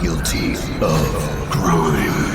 guilty of crime.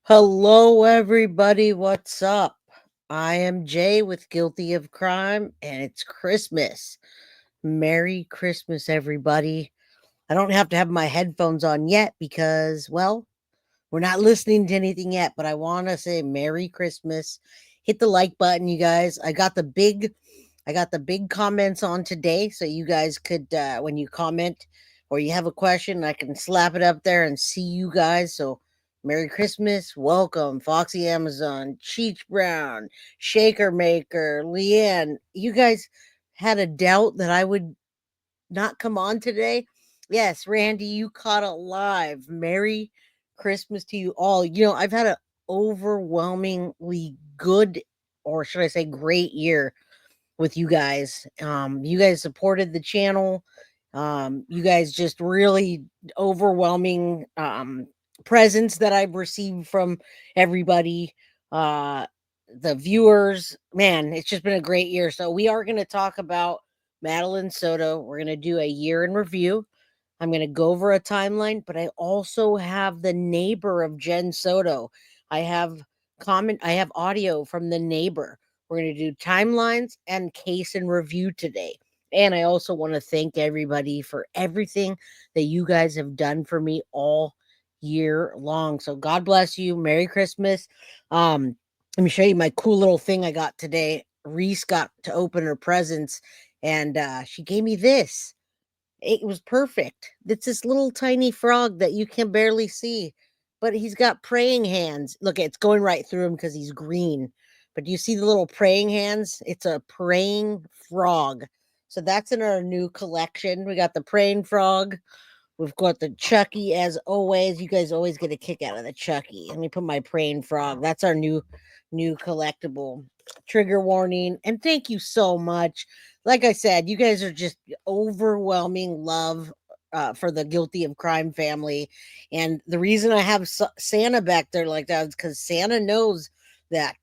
Hello, everybody. What's up? I am Jay with Guilty of Crime, and it's Christmas. Merry Christmas, everybody. I don't have to have my headphones on yet because, well, we're not listening to anything yet, but I want to say Merry Christmas. Hit the like button, you guys. I got the big comments on today, so you guys could, when you comment or you have a question, I can slap it up there and see you guys. So Merry Christmas, welcome, Foxy Amazon, Cheech Brown, Shaker Maker, Leanne. You guys had a doubt that I would not come on today. Yes, Randy, you caught it live. Merry Christmas to you all. I've had an overwhelmingly good, or should I say, great year with you guys. You guys supported the channel. You guys just really overwhelming presents that I've received from everybody. Uh, the viewers, man, it's just been a great year. So we are going to talk about Madeline Soto. We're going to do a year in review. I'm going to go over a timeline, but I also have the neighbor of Jenn Soto. I have audio from the neighbor. We're going to do timelines and case and review today. And I also want to thank everybody for everything that you guys have done for me all year long. So God bless you. Merry Christmas. Let me show you my cool little thing I got today. Reese got to open her presents and she gave me this. It was perfect. It's this little tiny frog that you can barely see, but he's got praying hands. Look, it's going right through him because he's green. But do you see the little praying hands? It's a praying frog. So that's in our new collection. We got the praying frog. We've got the Chucky as always. You guys always get a kick out of the Chucky. Let me put my praying frog. That's our new collectible. Trigger warning. And thank you so much. Like I said, you guys are just overwhelming love for the Guilty of Crime family. And the reason I have Santa back there like that is because Santa knows that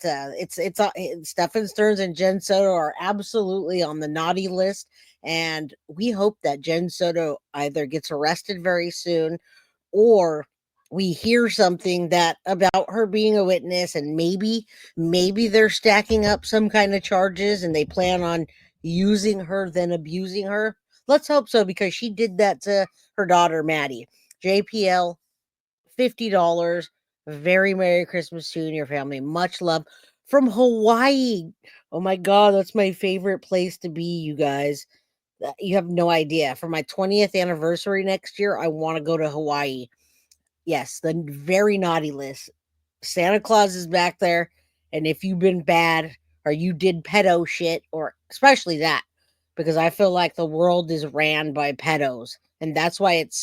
Stephan Sterns and Jenn Soto are absolutely on the naughty list. And we hope that Jenn Soto either gets arrested very soon or we hear something that about her being a witness, and maybe they're stacking up some kind of charges and they plan on using her then abusing her. Let's hope so, because she did that to her daughter Maddie. JPL, $50. Very Merry Christmas to you and your family. Much love from Hawaii. Oh my God, that's my favorite place to be, you guys. You have no idea. For my 20th anniversary next year, I want to go to Hawaii. Yes, the very naughty list. Santa Claus is back there. And if you've been bad or you did pedo shit, or especially that, because I feel like the world is ran by pedos. And that's why it's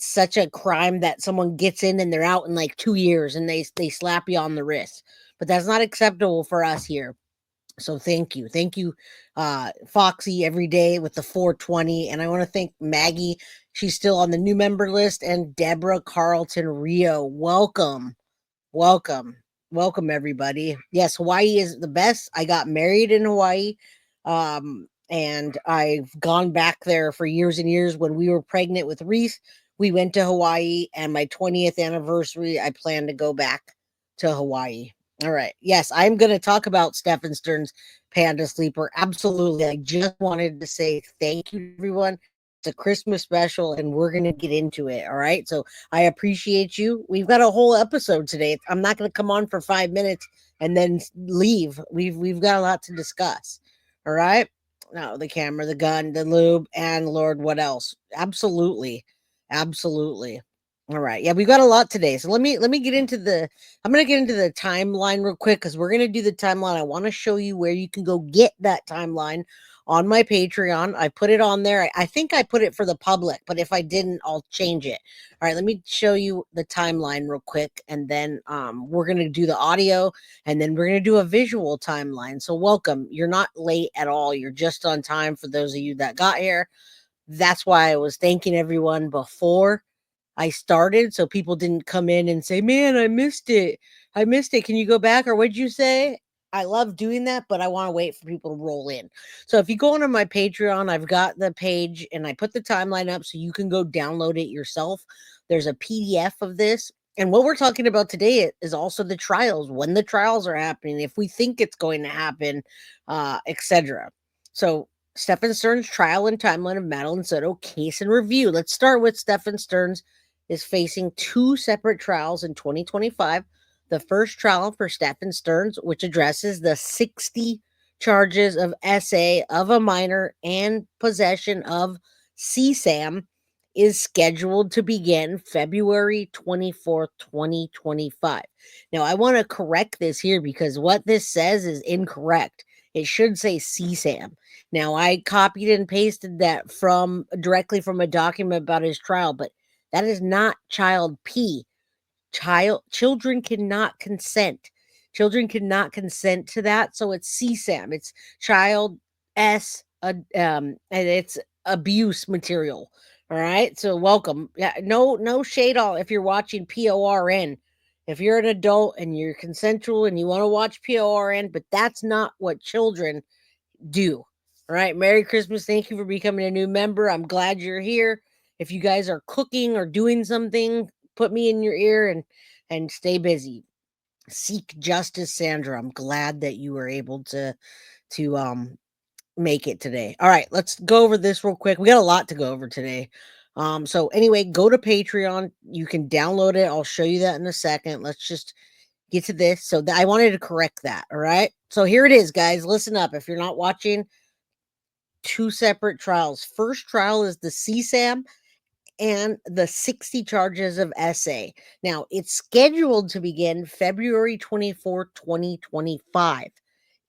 such a crime that someone gets in and they're out in like 2 years and they slap you on the wrist. But that's not acceptable for us here. So thank you. Foxy every day with the 420. And I want to thank Maggie. She's still on the new member list. And Deborah Carlton Rio. Welcome. Everybody. Yes, Hawaii is the best. I got married in Hawaii. And I've gone back there for years and years. When we were pregnant with Reese, we went to Hawaii, and my 20th anniversary, I plan to go back to Hawaii. All right. Yes, I'm going to talk about Stephan Sterns' Panda Sleeper. Absolutely. I just wanted to say thank you, everyone. It's a Christmas special, and we're going to get into it. All right. So I appreciate you. We've got a whole episode today. I'm not going to come on for 5 minutes and then leave. We've got a lot to discuss. All right. No, the camera, the gun, the lube, and Lord, what else? Absolutely. Absolutely. All right. Yeah, we've got a lot today. So let me get into the I'm gonna get into the timeline real quick because we're gonna do the timeline. I want to show you where you can go get that timeline on my Patreon. I put it on there. I think I put it for the public, but if I didn't, I'll change it. All right, let me show you the timeline real quick, and then we're gonna do the audio, and then we're gonna do a visual timeline. So welcome. You're not late at all. You're just on time for those of you that got here. That's why I was thanking everyone before I started so people didn't come in and say, "Man, I missed it. I missed it. Can you go back?" Or what'd you say? I love doing that, but I want to wait for people to roll in. So if you go onto my Patreon, I've got the page and I put the timeline up so you can go download it yourself. There's a PDF of this. And what we're talking about today is also the trials, when the trials are happening, if we think it's going to happen, etc. So Stephan Sterns' trial and timeline of Madeline Soto case and review. Let's start with Stephan Sterns is facing two separate trials in 2025. The first trial for Stephan Sterns, which addresses the 60 charges of SA of a minor and possession of CSAM, is scheduled to begin February 24th, 2025. Now, I want to correct this here because what this says is incorrect. It should say CSAM. Now, I copied and pasted that from directly from a document about his trial, but that is not child P. Children cannot consent. Children cannot consent to that. So it's CSAM. It's child S and it's abuse material. All right. So welcome. Yeah, no shade all if you're watching PORN. If you're an adult and you're consensual and you want to watch PORN, but that's not what children do. All right. Merry Christmas. Thank you for becoming a new member. I'm glad you're here. If you guys are cooking or doing something, put me in your ear and stay busy. Seek justice, Sandra. I'm glad that you were able to make it today. All right, let's go over this real quick. We got a lot to go over today. So anyway, go to Patreon. You can download it. I'll show you that in a second. Let's just get to this. So I wanted to correct that. All right. So here it is, guys. Listen up. If you're not watching, two separate trials. First trial is the CSAM and the 60 charges of SA. Now, it's scheduled to begin February 24th, 2025.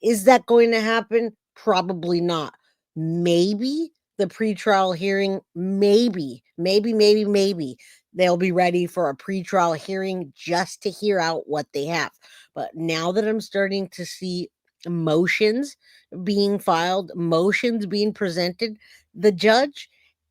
Is that going to happen? Probably not. Maybe the pretrial hearing, maybe they'll be ready for a pretrial hearing just to hear out what they have. But now that I'm starting to see motions being filed, motions being presented, the judge,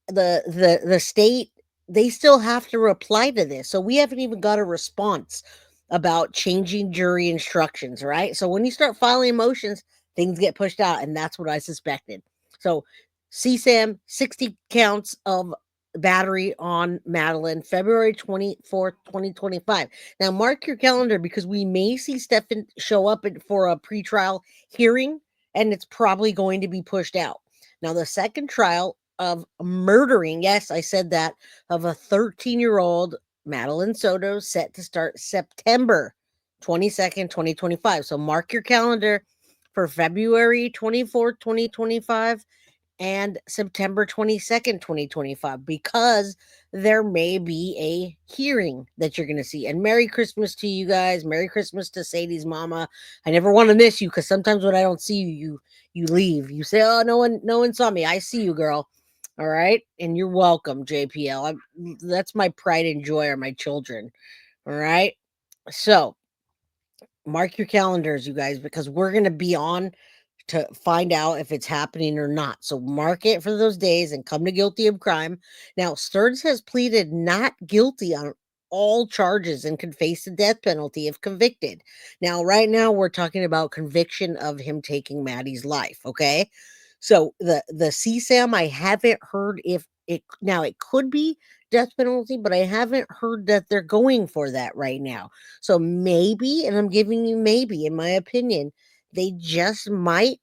the state, they still have to reply to this. So we haven't even got a response about changing jury instructions, right? So when you start filing motions, things get pushed out, and that's what I suspected. So CSAM, 60 counts of battery on Madeline, February 24th, 2025. Now mark your calendar because we may see Stephan show up for a pretrial hearing, and it's probably going to be pushed out. Now the second trial of murdering, yes, I said that, of a 13-year-old Madeline Soto, set to start September 22nd, 2025. So mark your calendar for February 24th, 2025 and September 22nd, 2025, because there may be a hearing that you're going to see. And Merry Christmas to you guys. Merry Christmas to Sadie's mama. I never want to miss you because sometimes when I don't see you, you leave. You say, "Oh, no one saw me." I see you, girl. All right. And you're welcome, JPL. That's my pride and joy are my children. All right. So mark your calendars, you guys, because we're going to be on to find out if it's happening or not. So mark it for those days and come to guilty of crime. Now, Stearns has pleaded not guilty on all charges and can face the death penalty if convicted. Now, right now, we're talking about conviction of him taking Maddie's life. Okay. So the CSAM, I haven't heard if it could be death penalty, but I haven't heard that they're going for that right now. So maybe, and I'm giving you maybe, in my opinion, they just might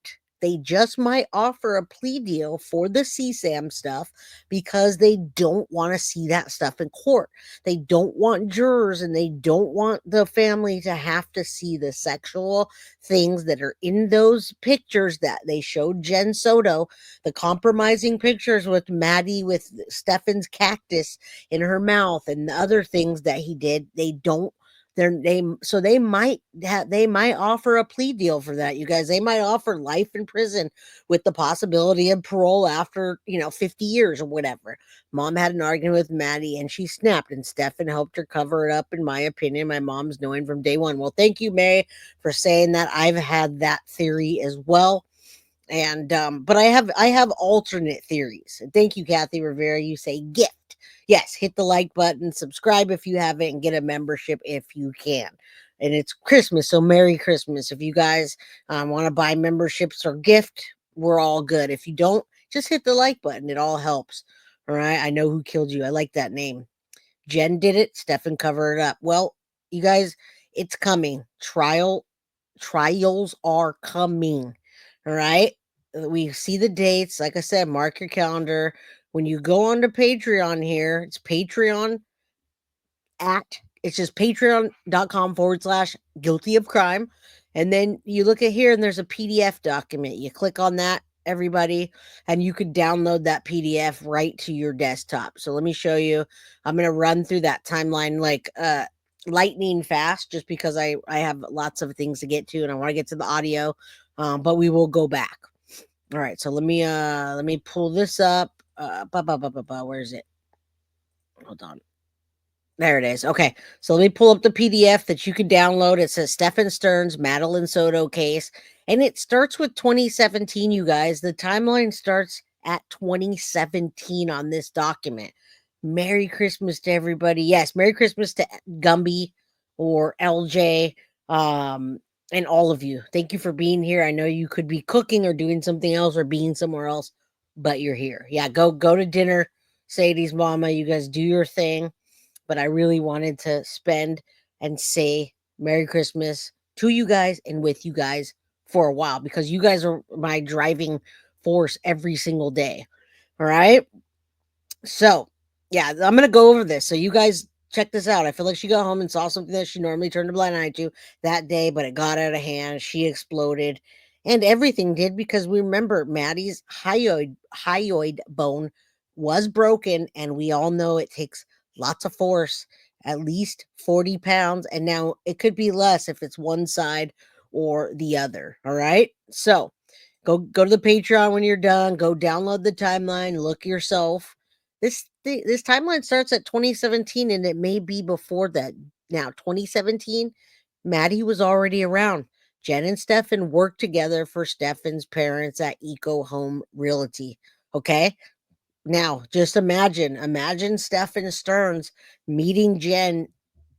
offer a plea deal for the CSAM stuff because they don't want to see that stuff in court. They don't want jurors and they don't want the family to have to see the sexual things that are in those pictures that they showed Jenn Soto, the compromising pictures with Maddie with Stephan's cactus in her mouth and the other things that he did. They don't they might offer a plea deal for that, you guys. They might offer life in prison with the possibility of parole after 50 years or whatever. Mom had an argument with Maddie and she snapped, and Stephan helped her cover it up, in my opinion. My mom's knowing from day one. Well, thank you, May, for saying that. I've had that theory as well. And but I have alternate theories. Thank you, Kathy Rivera. You say gift. Yes, hit the like button, subscribe if you haven't, and get a membership if you can. And it's Christmas, so Merry Christmas. If you guys want to buy memberships or gift, we're all good. If you don't, just hit the like button. It all helps. All right. I know who killed you. I like that name. Jenn did it. Stephan covered it up. Well, you guys, it's coming. Trials are coming. All right. We see the dates. Like I said, mark your calendar. When you go on to Patreon here, it's Patreon it's just patreon.com/guilty of crime. And then you look at here and there's a PDF document. You click on that, everybody, and you could download that PDF right to your desktop. So let me show you. I'm going to run through that timeline like lightning fast, just because I have lots of things to get to and I want to get to the audio. But we will go back. All right, so let me pull this up. Where is it? Hold on. There it is. Okay. So let me pull up the PDF that you can download. It says Stephan Sterns, Madeline Soto case. And it starts with 2017, you guys. The timeline starts at 2017 on this document. Merry Christmas to everybody. Yes, Merry Christmas to Gumby or LJ, and all of you. Thank you for being here. I know you could be cooking or doing something else or being somewhere else, but you're here. Yeah, go to dinner, Sadie's mama. You guys do your thing, but I really wanted to spend and say Merry Christmas to you guys and with you guys for a while, because you guys are my driving force every single day. All right. So, yeah, I'm going to go over this. So, you guys check this out. I feel like she got home and saw something that she normally turned a blind eye to that day, but it got out of hand. She exploded, and everything did, because we remember Maddie's hyoid bone was broken, and we all know it takes lots of force, at least 40 pounds. And now it could be less if it's one side or the other. All right. So, go to the Patreon when you're done. Go download the timeline. Look yourself. This timeline starts at 2017, and it may be before that. Now, 2017, Maddie was already around. Jenn and Stephan worked together for Stephan's parents at Eco Home Realty. Okay. Now, just imagine Stephan Sterns meeting Jenn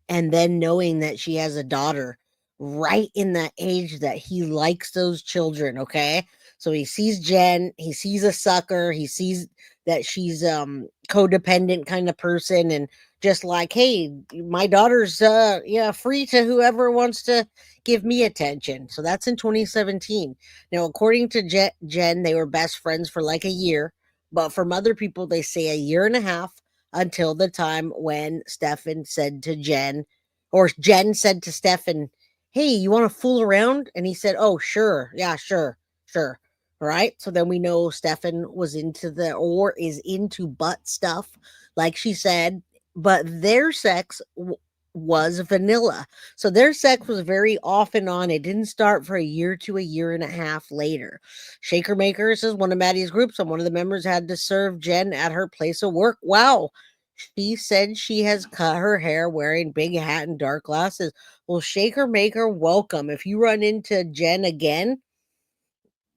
and then knowing that she has a daughter right in that age that he likes those children. Okay. So he sees Jenn, he sees a sucker, he sees that she's codependent kind of person, and just like, hey, my daughter's yeah, free to whoever wants to give me attention. So that's in 2017. Now, according to Jenn, they were best friends for like a year, but from other people they say a year and a half, until the time when Stephan said to Jenn, or Jenn said to Stephan, hey, you want to fool around? And he said, oh, sure. Yeah, sure. Sure. All right. So then we know Stephan was into or is into butt stuff, like she said, but their sex was vanilla. So their sex was very off and on. It didn't start for a year to a year and a half later. Shaker Makers is one of Maddie's groups, and one of the members had to serve Jenn at her place of work. Wow. She said she has cut her hair, wearing big hat and dark glasses. Well, Shaker Maker, welcome. If you run into Jenn again,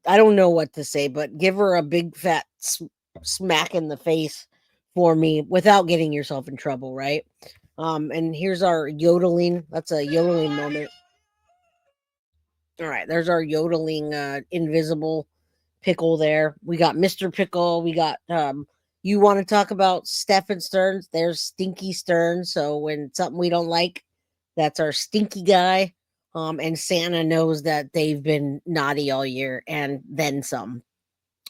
I don't know what to say, but give her a big fat smack in the face for me without getting yourself in trouble, right? And here's our yodeling. That's a yodeling moment. All right, there's our yodeling invisible pickle there. We got Mr. Pickle, we got You want to talk about Stephan Sterns? There's Stinky Sterns. So when something we don't like, that's our stinky guy. And Santa knows that they've been naughty all year and then some.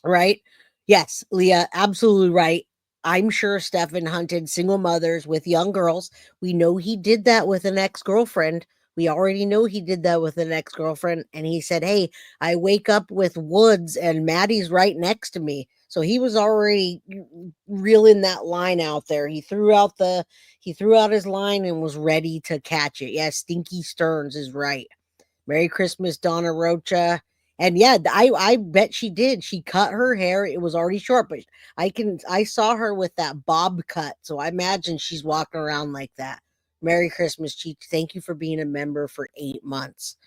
Right? Yes, Leah, absolutely right. I'm sure Stefan hunted single mothers with young girls. We know he did that with an ex girlfriend. We already know he did that with an ex girlfriend. And he said, "Hey, I wake up with Woods and Maddie's right next to me." So he was already reeling that line out there. He threw out his line and was ready to catch it. Yes, Stinky Stearns is right. Merry Christmas, Donna Rocha. And yeah, I bet she did. She cut her hair. It was already short, but I saw her with that bob cut. So I imagine she's walking around like that. Merry Christmas, Cheech. Thank you for being a member for 8 months.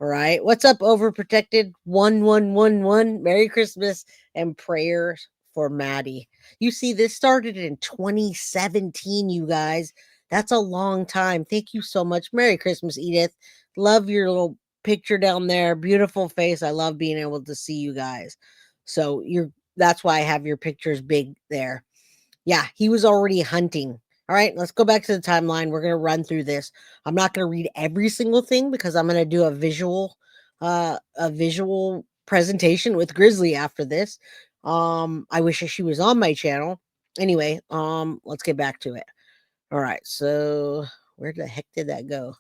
All right. What's up, overprotected? 1111. Merry Christmas and prayers for Maddie. You see, this started in 2017, you guys. That's a long time. Thank you so much. Merry Christmas, Edith. Love your little picture down there. Beautiful face. I love being able to see you guys. So that's why I have your pictures big there. Yeah, he was already hunting. All right, let's go back to the timeline. We're going to run through this. I'm not going to read every single thing because I'm going to do a visual presentation with Grizzly after this. I wish she was on my channel. Anyway, let's get back to it. All right, so where the heck did that go?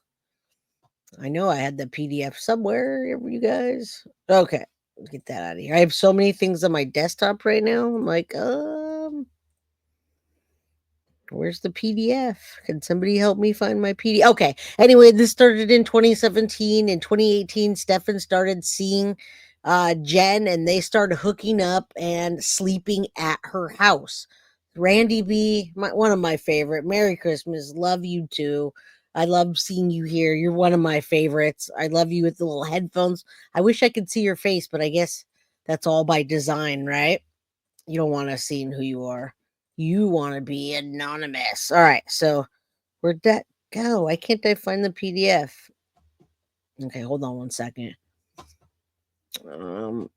I know I had the PDF somewhere, you guys. Okay, let's get that out of here. I have so many things on my desktop right now. I'm like, where's the PDF? Can somebody help me find my PDF? Okay. Anyway, this started in 2017. In 2018, Stefan started seeing Jenn and they started hooking up and sleeping at her house. Randy B, one of my favorite. Merry Christmas. Love you too. I love seeing you here. You're one of my favorites. I love you with the little headphones. I wish I could see your face, but I guess that's all by design, right? You don't want to see who you are. You want to be anonymous. All right. So where'd that go? Why can't I find the PDF? Okay, hold on one second. All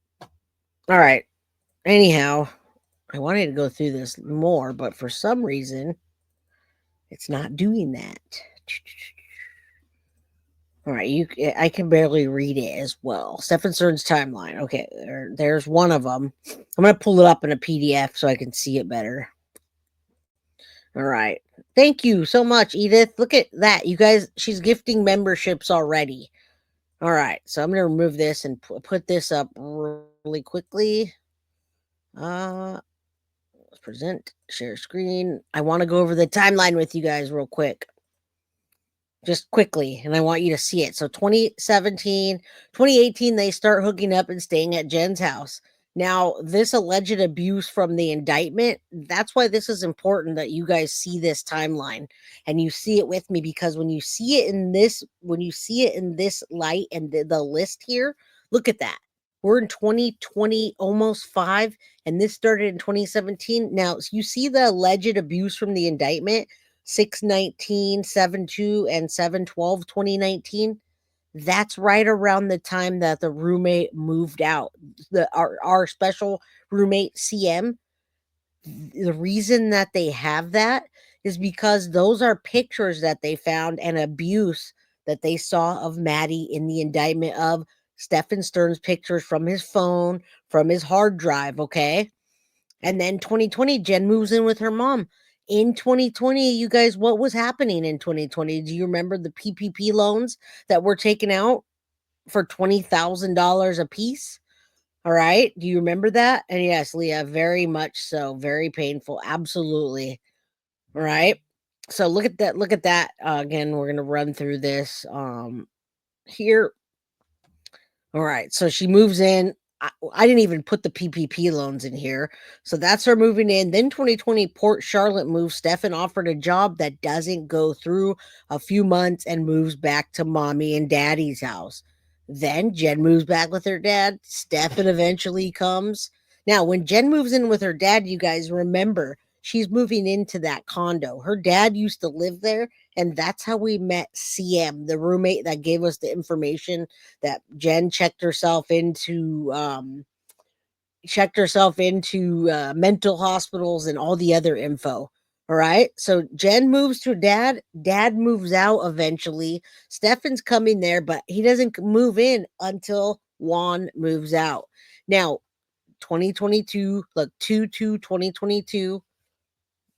right. Anyhow, I wanted to go through this more, but for some reason, it's not doing that. All right, I can barely read it as well. Stephan Sterns timeline. Okay, there's one of them. I'm gonna pull it up in a PDF so I can see it better. All right. Thank you so much, Edith. Look at that. You guys, she's gifting memberships already. All right. So I'm going to remove this and put this up really quickly. Let's present, share screen. I want to go over the timeline with you guys real quick. Just quickly, and I want you to see it. So 2017, 2018, they start hooking up and staying at Jen's house. Now, this alleged abuse from the indictment, that's why this is important that you guys see this timeline and you see it with me, because when you see it in this light and the list here, look at that. We're in 2020, almost 5, and this started in 2017. Now, you see the alleged abuse from the indictment, 6/19, 7/2, and 7/12, 2019. That's right around the time that the roommate moved out. Our special roommate CM. The reason that they have that is because those are pictures that they found and abuse that they saw of Maddie in the indictment of Stephan Sterns pictures from his phone, from his hard drive. Okay. And then 2020, Jenn moves in with her mom. In 2020, you guys, what was happening in 2020? Do you remember the PPP loans that were taken out for $20,000 a piece? All right. Do you remember that? And yes, Leah, very much so. Very painful. Absolutely. All right. So look at that. Look at that. Again, we're going to run through this here. All right. So she moves in. I didn't even put the PPP loans in here. So that's her moving in. Then 2020 Port Charlotte moves. Stefan offered a job that doesn't go through a few months and moves back to mommy and daddy's house. Then Jenn moves back with her dad. Stefan eventually comes. Now, when Jenn moves in with her dad, you guys remember she's moving into that condo. Her dad used to live there, and that's how we met CM, the roommate that gave us the information that Jenn checked herself into checked herself into mental hospitals and all the other info. All right. So Jenn moves to dad. Dad moves out eventually. Stefan's coming there, but he doesn't move in until Juan moves out. Now, 2022, look, 2/2/2022.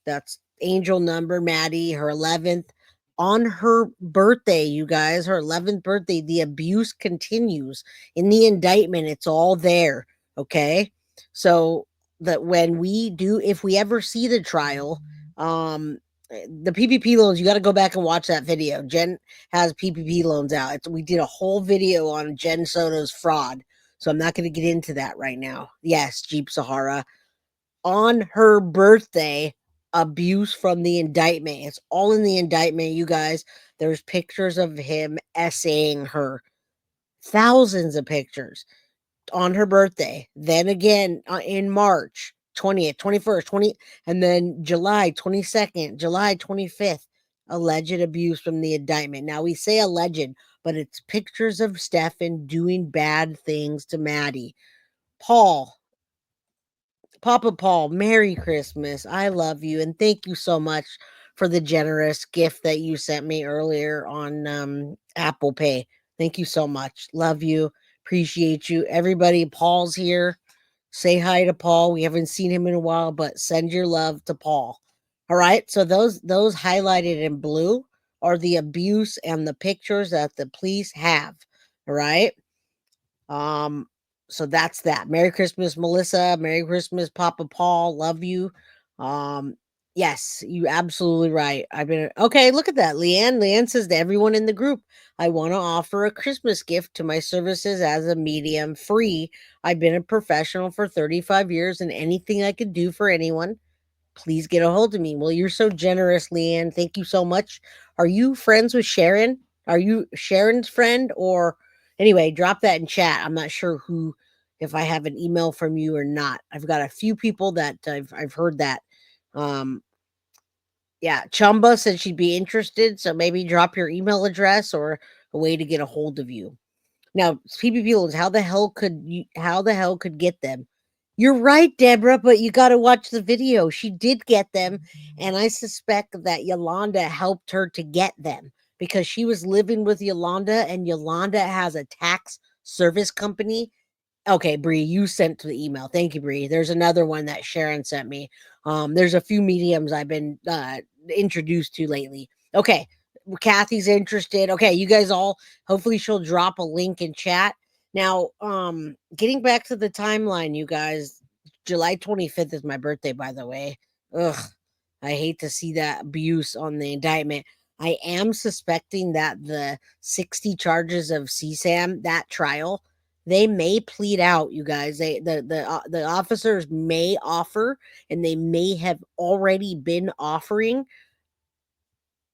That's angel number, Maddie, her 11th. On her birthday, you guys, her 11th birthday, the abuse continues. In the indictment, it's all there. Okay. So that when we do, if we ever see the trial, the PPP loans, you got to go back and watch that video. Jenn has PPP loans out. We did a whole video on Jenn Soto's fraud. So I'm not going to get into that right now. Yes, Jeep Sahara on her birthday, abuse from the indictment. It's all in the indictment, you guys. There's pictures of him essaying her, thousands of pictures on her birthday. Then again in March 20th, 21st, 20, and then July 22nd, July 25th. Alleged abuse from the indictment. Now we say alleged, but it's pictures of Stephan doing bad things to Maddie. Paul, Papa Paul, Merry Christmas. I love you and thank you so much for the generous gift that you sent me earlier on Apple Pay. Thank you so much. Love you. Appreciate you. Everybody, Paul's here. Say hi to Paul. We haven't seen him in a while, but send your love to Paul. All right? So those highlighted in blue are the abuse and the pictures that the police have. All right? Um, so that's that. Merry Christmas, Melissa. Merry Christmas, Papa Paul. Love you. Um, yes, you absolutely right. I've been okay. Look at that. Leanne says to everyone in the group, I want to offer a Christmas gift to my services as a medium free. I've been a professional for 35 years, and anything I could do for anyone, please get a hold of me. Well, you're so generous, Leanne. Thank you so much. Are you friends with Sharon? Are you Sharon's friend? Or anyway, drop that in chat. I'm not sure who, if I have an email from you or not. I've got a few people that I've heard that. Um, yeah, Chumba said she'd be interested, so maybe drop your email address or a way to get a hold of you. Now, PPP loans, how the hell could get them? You're right, Deborah, but you got to watch the video. She did get them, and I suspect that Yolanda helped her to get them because she was living with Yolanda, and Yolanda has a tax service company. Okay, Bree, you sent the email. Thank you, Bree. There's another one that Sharon sent me. There's a few mediums I've been introduced to lately. Okay, Kathy's interested. Okay, you guys all. Hopefully, she'll drop a link in chat. Now, getting back to the timeline, you guys. July 25th is my birthday, by the way. Ugh, I hate to see that abuse on the indictment. I am suspecting that the 60 charges of CSAM, that trial, they may plead out, you guys. The officers may offer, and they may have already been offering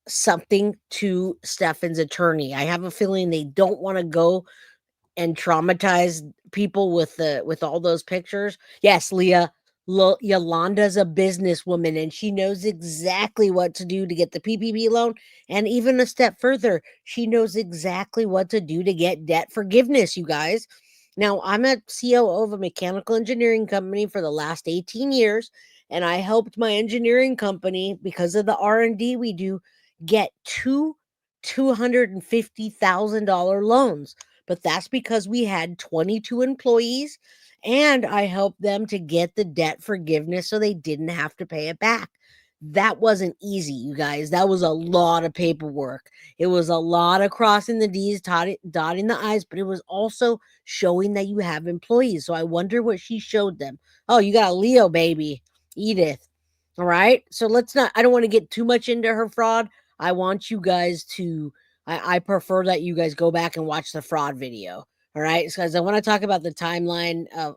something to Stefan's attorney. I have a feeling they don't want to go and traumatize people with all those pictures. Yes, Leah, Yolanda's a businesswoman and she knows exactly what to do to get the PPP loan. And even a step further, she knows exactly what to do to get debt forgiveness, you guys. Now, I'm a COO of a mechanical engineering company for the last 18 years, and I helped my engineering company, because of the R&D we do, get two $250,000 loans. But that's because we had 22 employees, and I helped them to get the debt forgiveness so they didn't have to pay it back. That wasn't easy, you guys. That was a lot of paperwork. It was a lot of crossing the D's, dotting the I's, but it was also showing that you have employees. So I wonder what she showed them. Oh, you got a Leo baby, Edith. All right. So I don't want to get too much into her fraud. I want you guys to, I prefer that you guys go back and watch the fraud video. All right. Because I want to talk about the timeline of,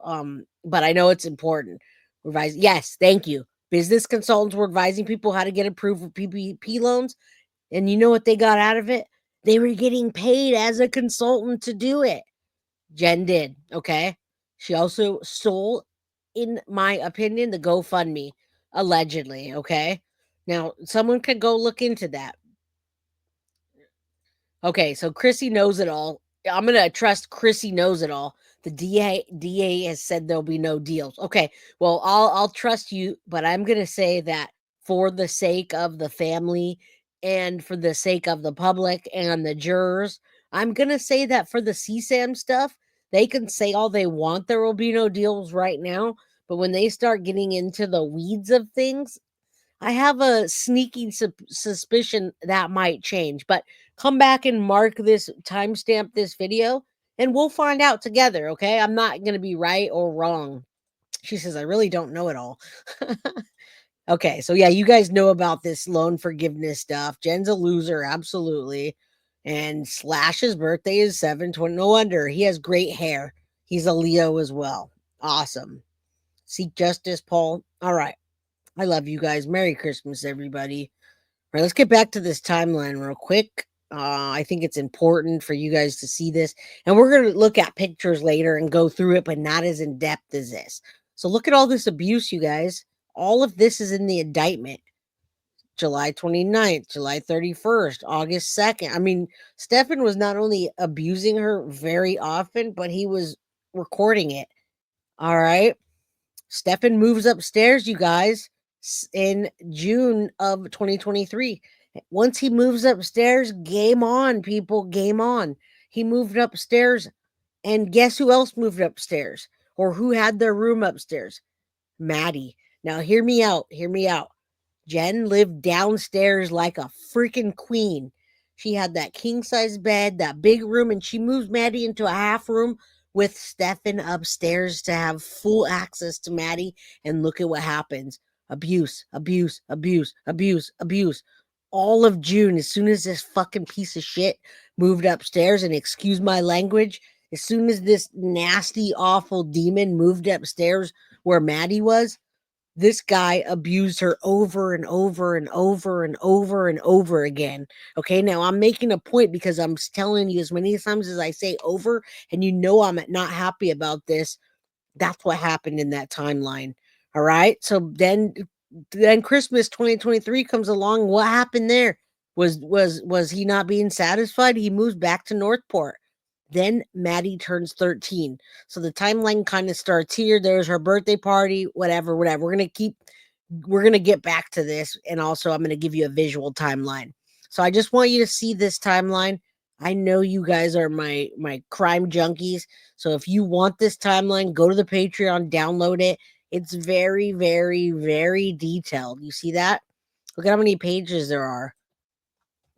but I know it's important. Revise. Yes. Thank you. Business consultants were advising people how to get approved for PPP loans. And you know what they got out of it? They were getting paid as a consultant to do it. Jenn did. Okay. She also stole, in my opinion, the GoFundMe, allegedly. Okay. Now, someone could go look into that. Okay. So Chrissy knows it all. I'm gonna trust Chrissy knows it all. The DA has said there'll be no deals. Okay, well, I'll trust you, but I'm gonna say that for the sake of the family and for the sake of the public and the jurors, I'm gonna say that for the CSAM stuff, they can say all they want there will be no deals right now, but when they start getting into the weeds of things, I have a sneaking suspicion that might change, but come back and mark this, timestamp this video, and we'll find out together, okay? I'm not going to be right or wrong. She says, I really don't know it all. Okay, so yeah, you guys know about this loan forgiveness stuff. Jen's a loser, absolutely. And Slash's birthday is 7/20. No wonder. He has great hair. He's a Leo as well. Awesome. Seek justice, Paul. All right. I love you guys. Merry Christmas, everybody. All right, let's get back to this timeline real quick. I think it's important for you guys to see this. And we're going to look at pictures later and go through it, but not as in depth as this. So look at all this abuse, you guys. All of this is in the indictment. July 29th, July 31st, August 2nd. I mean, Stephan was not only abusing her very often, but he was recording it. All right. Stephan moves upstairs, you guys, in June of 2023. Once he moves upstairs, game on, people, game on. He moved upstairs, and guess who else moved upstairs? Or who had their room upstairs? Maddie. Now, hear me out. Hear me out. Jenn lived downstairs like a freaking queen. She had that king size bed, that big room, and she moved Maddie into a half room with Stephan upstairs to have full access to Maddie. And look at what happens. Abuse, abuse, abuse, abuse, abuse. All of June, as soon as this fucking piece of shit moved upstairs, and excuse my language, as soon as this nasty, awful demon moved upstairs where Maddie was, this guy abused her over and over and over and over and over again. Okay, now I'm making a point because I'm telling you as many times as I say over, and you know I'm not happy about this. That's what happened in that timeline. All right. So then Christmas 2023 comes along. What happened there? Was he not being satisfied? He moves back to Northport. Then Maddie turns 13. So the timeline kind of starts here. There's her birthday party, whatever. We're going to get back to this. And also, I'm going to give you a visual timeline. So I just want you to see this timeline. I know you guys are my crime junkies. So if you want this timeline, go to the Patreon, download it. It's very, very, very detailed. You see that? Look at how many pages there are.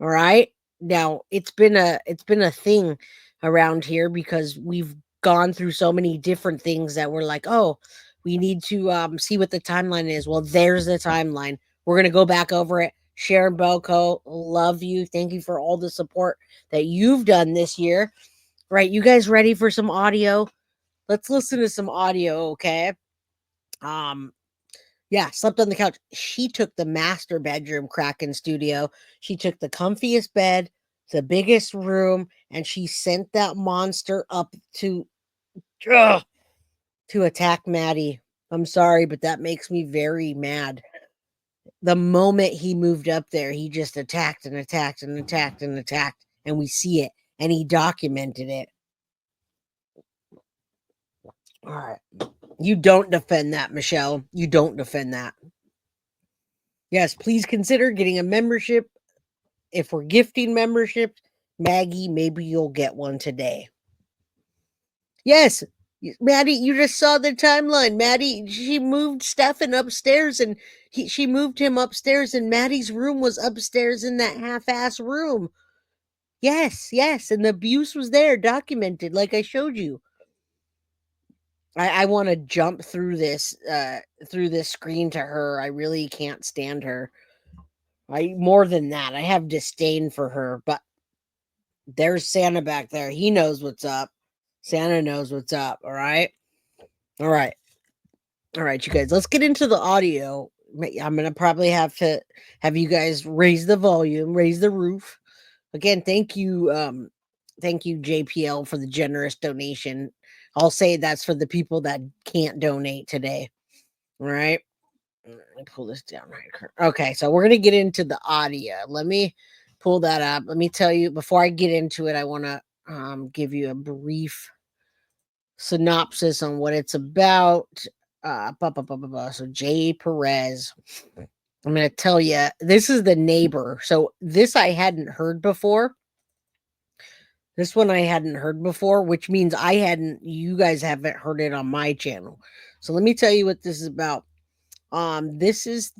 All right. Now it's been a thing around here because we've gone through so many different things that we're like, oh, we need to see what the timeline is. Well, there's the timeline. We're gonna go back over it. Sharon Belko, love you. Thank you for all the support that you've done this year. Right, you guys ready for some audio? Let's listen to some audio, okay? Yeah, slept on the couch. She took the master bedroom, Kraken Studio. She took the comfiest bed, the biggest room, and she sent that monster up ugh, to attack Maddie. I'm sorry, but that makes me very mad. The moment he moved up there, he just attacked and attacked and attacked and attacked, and we see it, and he documented it. All right. You don't defend that, Michelle. You don't defend that. Yes, please consider getting a membership. If we're gifting memberships, Maggie, maybe you'll get one today. Yes, Maddie, you just saw the timeline. Maddie, she moved Stephan upstairs and she moved him upstairs, and Maddie's room was upstairs in that half-ass room. Yes, yes, and the abuse was there, documented, like I showed you. I want to jump through this screen to her. I really can't stand her. More than that, I have disdain for her, but there's Santa back there. He knows what's up. Santa knows what's up. All right. All right. All right, you guys. Let's get into the audio. I'm going to probably have to have you guys raise the volume, raise the roof. Again, thank you. Thank you, JPL, for the generous donation. I'll say that's for the people that can't donate today. All right. Let me pull this down right here. Okay, so we're going to get into the audio. Let me pull that up. Let me tell you, before I get into it, I want to give you a brief synopsis on what it's about. So Jay Perez. I'm going to tell you, this is the neighbor. So this I hadn't heard before. This one I hadn't heard before, which means you guys haven't heard it on my channel. So let me tell you what this is about. This is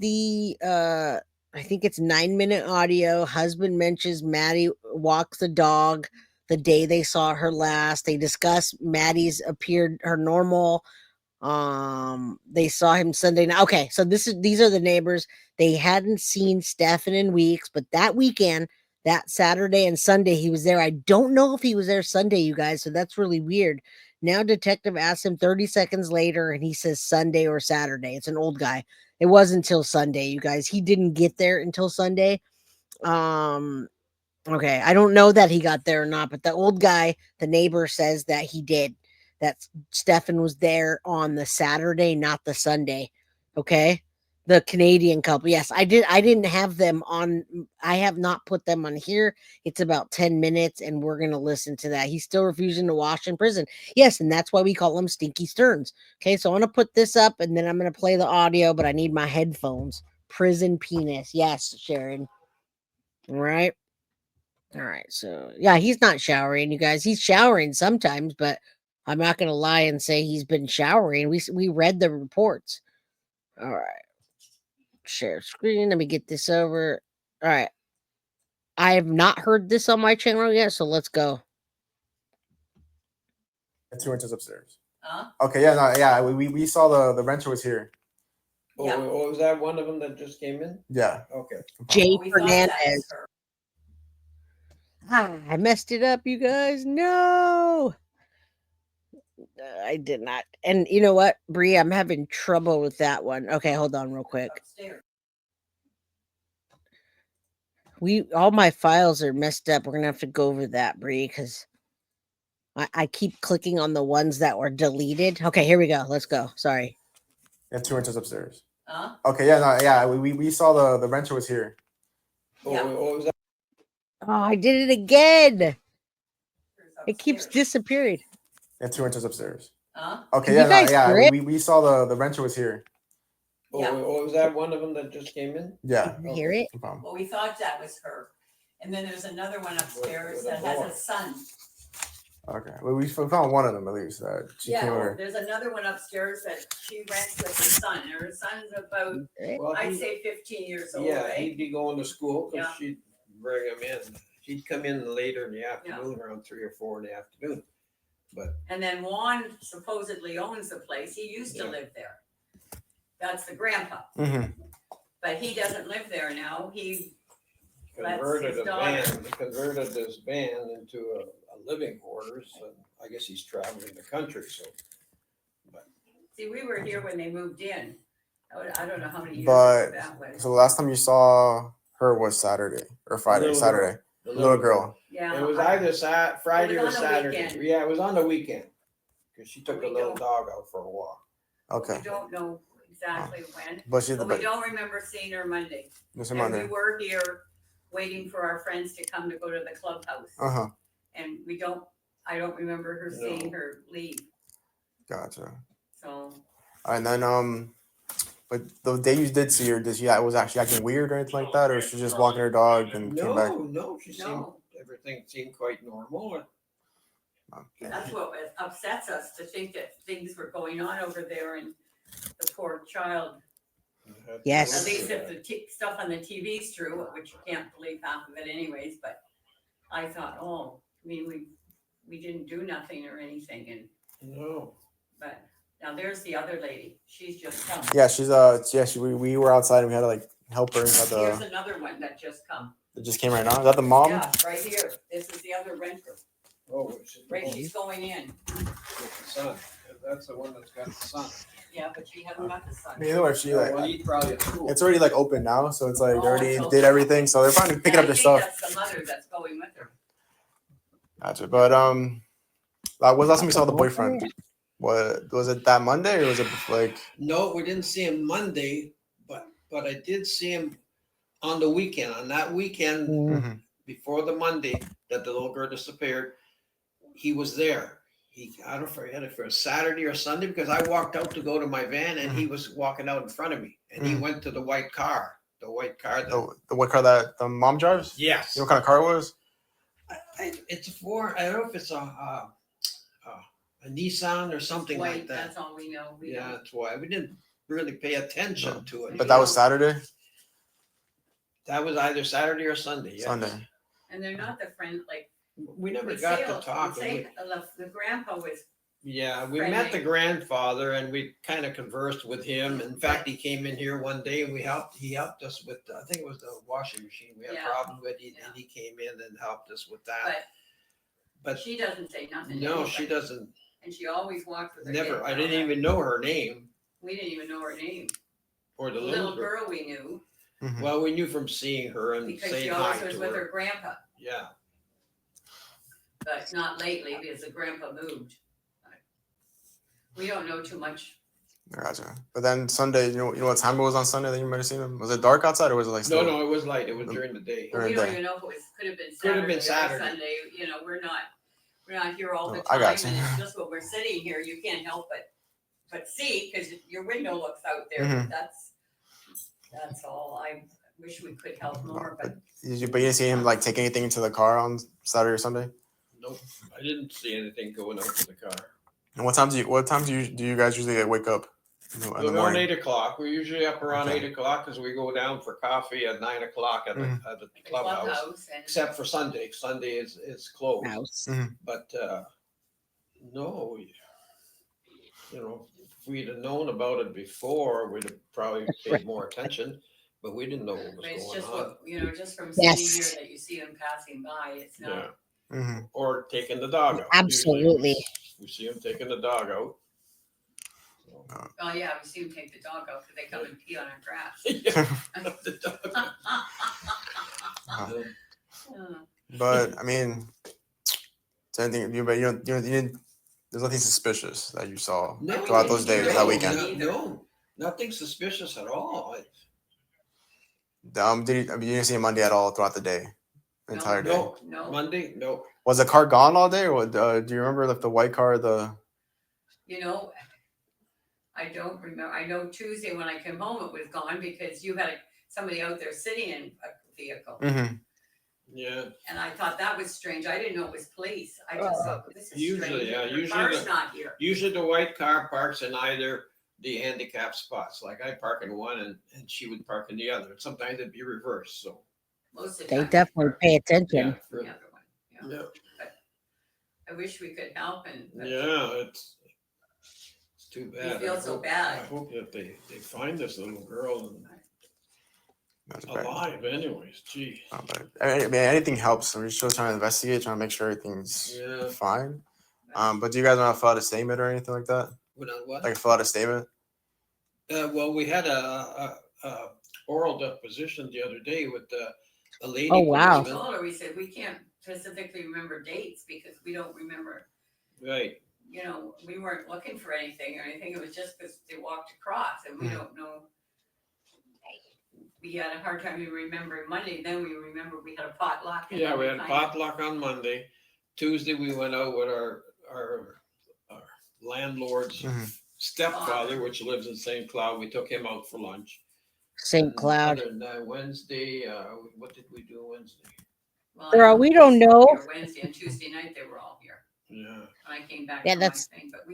I think it's 9-minute audio. Husband mentions Maddie walks the dog the day they saw her last. They discuss Maddie's appeared her normal. They saw him Sunday night. Okay, so these are the neighbors. They hadn't seen Stephan in weeks, but that weekend, that Saturday and Sunday, he was there. I don't know if he was there Sunday, you guys, so that's really weird. Now detective asks him 30 seconds later, and he says Sunday or Saturday. It's an old guy. It wasn't until Sunday, you guys. He didn't get there until Sunday. Okay, I don't know that he got there or not, but the old guy, the neighbor, says that he did. That Stephan was there on the Saturday, not the Sunday. Okay, the Canadian couple. Yes, I did. I didn't have them on. I have not put them on here. It's about 10 minutes, and we're gonna listen to that. He's still refusing to wash in prison. Yes, and that's why we call him Stinky Sterns. Okay, so I'm gonna put this up, and then I'm gonna play the audio, but I need my headphones. Prison penis. Yes, Sharon. All right. All right, so yeah, he's not showering, you guys. He's showering sometimes, but I'm not gonna lie and say he's been showering. We read the reports. All right, share screen. Let me get this over. All right, I have not heard this on my channel yet, so let's go. 2 inches upstairs. Okay, yeah, no, yeah. We saw the renter was here. Oh, yeah. Was that one of them that just came in? Yeah. Okay. Jay Fernandez. I messed it up, you guys. No. I did not. And you know what, Bree? I'm having trouble with that one. Okay, hold on real quick. Upstairs. All my files are messed up. We're gonna have to go over that, Bree, because I keep clicking on the ones that were deleted. Okay, here we go. Let's go. Sorry. Yeah, 2 inches upstairs. Okay, yeah, no, yeah. We saw the renter was here. Oh, yeah. Was that? Oh, I did it again. It keeps disappearing. Yeah, 2 inches upstairs. Can Okay, yeah, you no, guys yeah. hear it? We saw the renter was here. Oh, yeah. Was that one of them that just came in? Yeah. Can you hear it? No problem. Well, we thought that was her. And then there's another one upstairs that has a son. Okay. Well, we found one of them at least. She came over. There's another one upstairs that she rents with her son. And her son's about, Well, I'd say 15 years old. Yeah, right? he'd be going to school because Yeah. she'd bring him in. She'd come in later in the afternoon, around 3 or 4 in the afternoon. But And then Juan supposedly owns the place. He used to live there. That's the grandpa. Mm-hmm. But he doesn't live there now. He converted his daughter. converted this van into a living quarters, and I guess he's traveling the country. So, See, we were here when they moved in. I don't know how many years But that was. so the last time you saw her was Saturday or Friday. Saturday. the Little girl. Yeah. It was either Friday It or was on the Saturday. weekend. Yeah, it was on the weekend because she took We a little don't- dog out for a walk. Okay. We don't know exactly when. But she's the But we best. don't remember seeing her Monday. This And Monday. we were here waiting for our friends to come to go to the clubhouse. Uh-huh. And I don't remember her seeing her leave. Gotcha. So And then but the day you did see her, was actually acting weird or anything like that, or she just walking her dog and came back? No, everything seemed quite normal. Okay. that's what upsets us, to think that things were going on over there and the poor child. Yes. At least if the stuff on the TV's true, which you can't believe half of it anyways, but I thought, I mean, we didn't do nothing or anything, and No. but now there's the other lady. She's just come. Yeah, we were outside and we had to like help her inside Here's another one that just come. it just came right now. Is that the mom? Yeah, right here. This is the other renter. Oh, She's going in. with the son. That's the one that's got the son. Yeah, but she hasn't got the son. Neither or she like Well, he's probably at school. it's already like open now, so it's like they already so- did everything, so they're probably picking up their stuff. That's the mother that's going with her. Gotcha. But was last time you saw the boyfriend? What was it, that Monday or was it like? No, we didn't see him Monday, but I did see him on the weekend. On that weekend Mhm. before the Monday that the little girl disappeared, he was there. I don't forget if it was Saturday or Sunday because I walked out to go to my van and he was walking out in front of me and he went to the white car. The white car. The white car that the mom drives? Yes. You know what kind of car it was? It's I don't know if it's a Nissan or something White, like that. that's all we know. Yeah, that's why we didn't really pay attention to it. But that was Saturday? That was either Saturday or Sunday. Yes. Sunday. And they're not the friend, like, We never we got say, to talk. the grandpa was, Yeah, we friendly. met the grandfather and we kind of conversed with him. In fact, he came in here one day and he helped us with, I think it was the washing machine we had a problem with. And he came in and helped us with that. But she doesn't say nothing. to no, anybody. she doesn't. And she always walked with her. Never. head I down. didn't even know her name We didn't even know her name. or The the little girl we knew, Mhm. Well, we knew from seeing her and because saying she hi always was to with her. her grandpa, Yeah. but not lately because the grandpa moved. We don't know too much. Gotcha. But then Sunday, you know what time it was on Sunday that you might have seen him? Was it dark outside or was it like still? No, it was light. It was during the day. Well, we During don't the day. even know if it was, could have been Could have been Saturday or Saturday. Sunday, you know, we're not here all the No, I time, got and you. it's just when we're sitting here, you can't help but see, because your window looks out there, Mhm. but that's all. I wish we could help more, but But you didn't see him like take anything into the car on Saturday or Sunday? Nope. I didn't see anything going out to the car. And what time do you guys usually wake up in the Around morning? 8:00. We're usually up around Okay. 8:00 because we go down for coffee at 9:00 at the the clubhouse. and Except for Sunday. Sunday is closed. House. But no, if we'd have known about it before, we'd have probably paid more attention. But we didn't know what was but it's going just on. what, just from sitting Yes. here that you see them passing by, it's not. Yeah. Mm-hmm. Or taking the dog out. Absolutely. Usually we see them taking the dog out. So, Oh, yeah, we see them take the dog out because they come and pee on our grass. yeah, the dog. But I mean, it's anything you didn't. There's nothing suspicious that you saw No, throughout those days, no, that weekend. No, nothing suspicious at all. You didn't see him Monday at all throughout the day, the entire day. No. Monday, no. Was the car gone all day, or what, do you remember the white car? I don't remember. I know Tuesday when I came home, it was gone because you had somebody out there sitting in a vehicle. Mm-hmm. Yeah. And I thought that was strange. I didn't know it was police. I just thought, this is Usually, strange. yeah, Your usually car's not here. Usually the white car parks in either the handicap spots. Like I park in one and she would park in the other. Sometimes it'd be reversed. So Most of the They time. definitely pay yeah, attention. The other one. Yeah. yeah, I wish we could help but yeah. It's too bad. feel so bad. I hope that they find this little girl and That's bad. alive. Anyways, gee. But I mean, anything helps. We're still trying to investigate, trying to make sure everything's Yeah. fine. But do you guys want to fill out a statement or anything like that? What? Like fill out a statement? Well, we had a oral deposition the other day with a lady. Oh, wow. I told her, we said, we can't specifically remember dates because we don't remember, Right. we weren't looking for anything or anything. It was just because they walked across and we don't know. We had a hard time remembering Monday. Then we remember we had a potluck. and Yeah, then we had kind of- potluck on Monday. Tuesday we went out with our landlord's Mhm. stepfather, which lives in St. Cloud. We took him out for lunch. St. And Cloud. other than that, Wednesday, what did we do Wednesday? Well, Girl, we don't they know. were Wednesday and Tuesday night, they were all here. Yeah. When I came back Yeah, from my that's- thing, but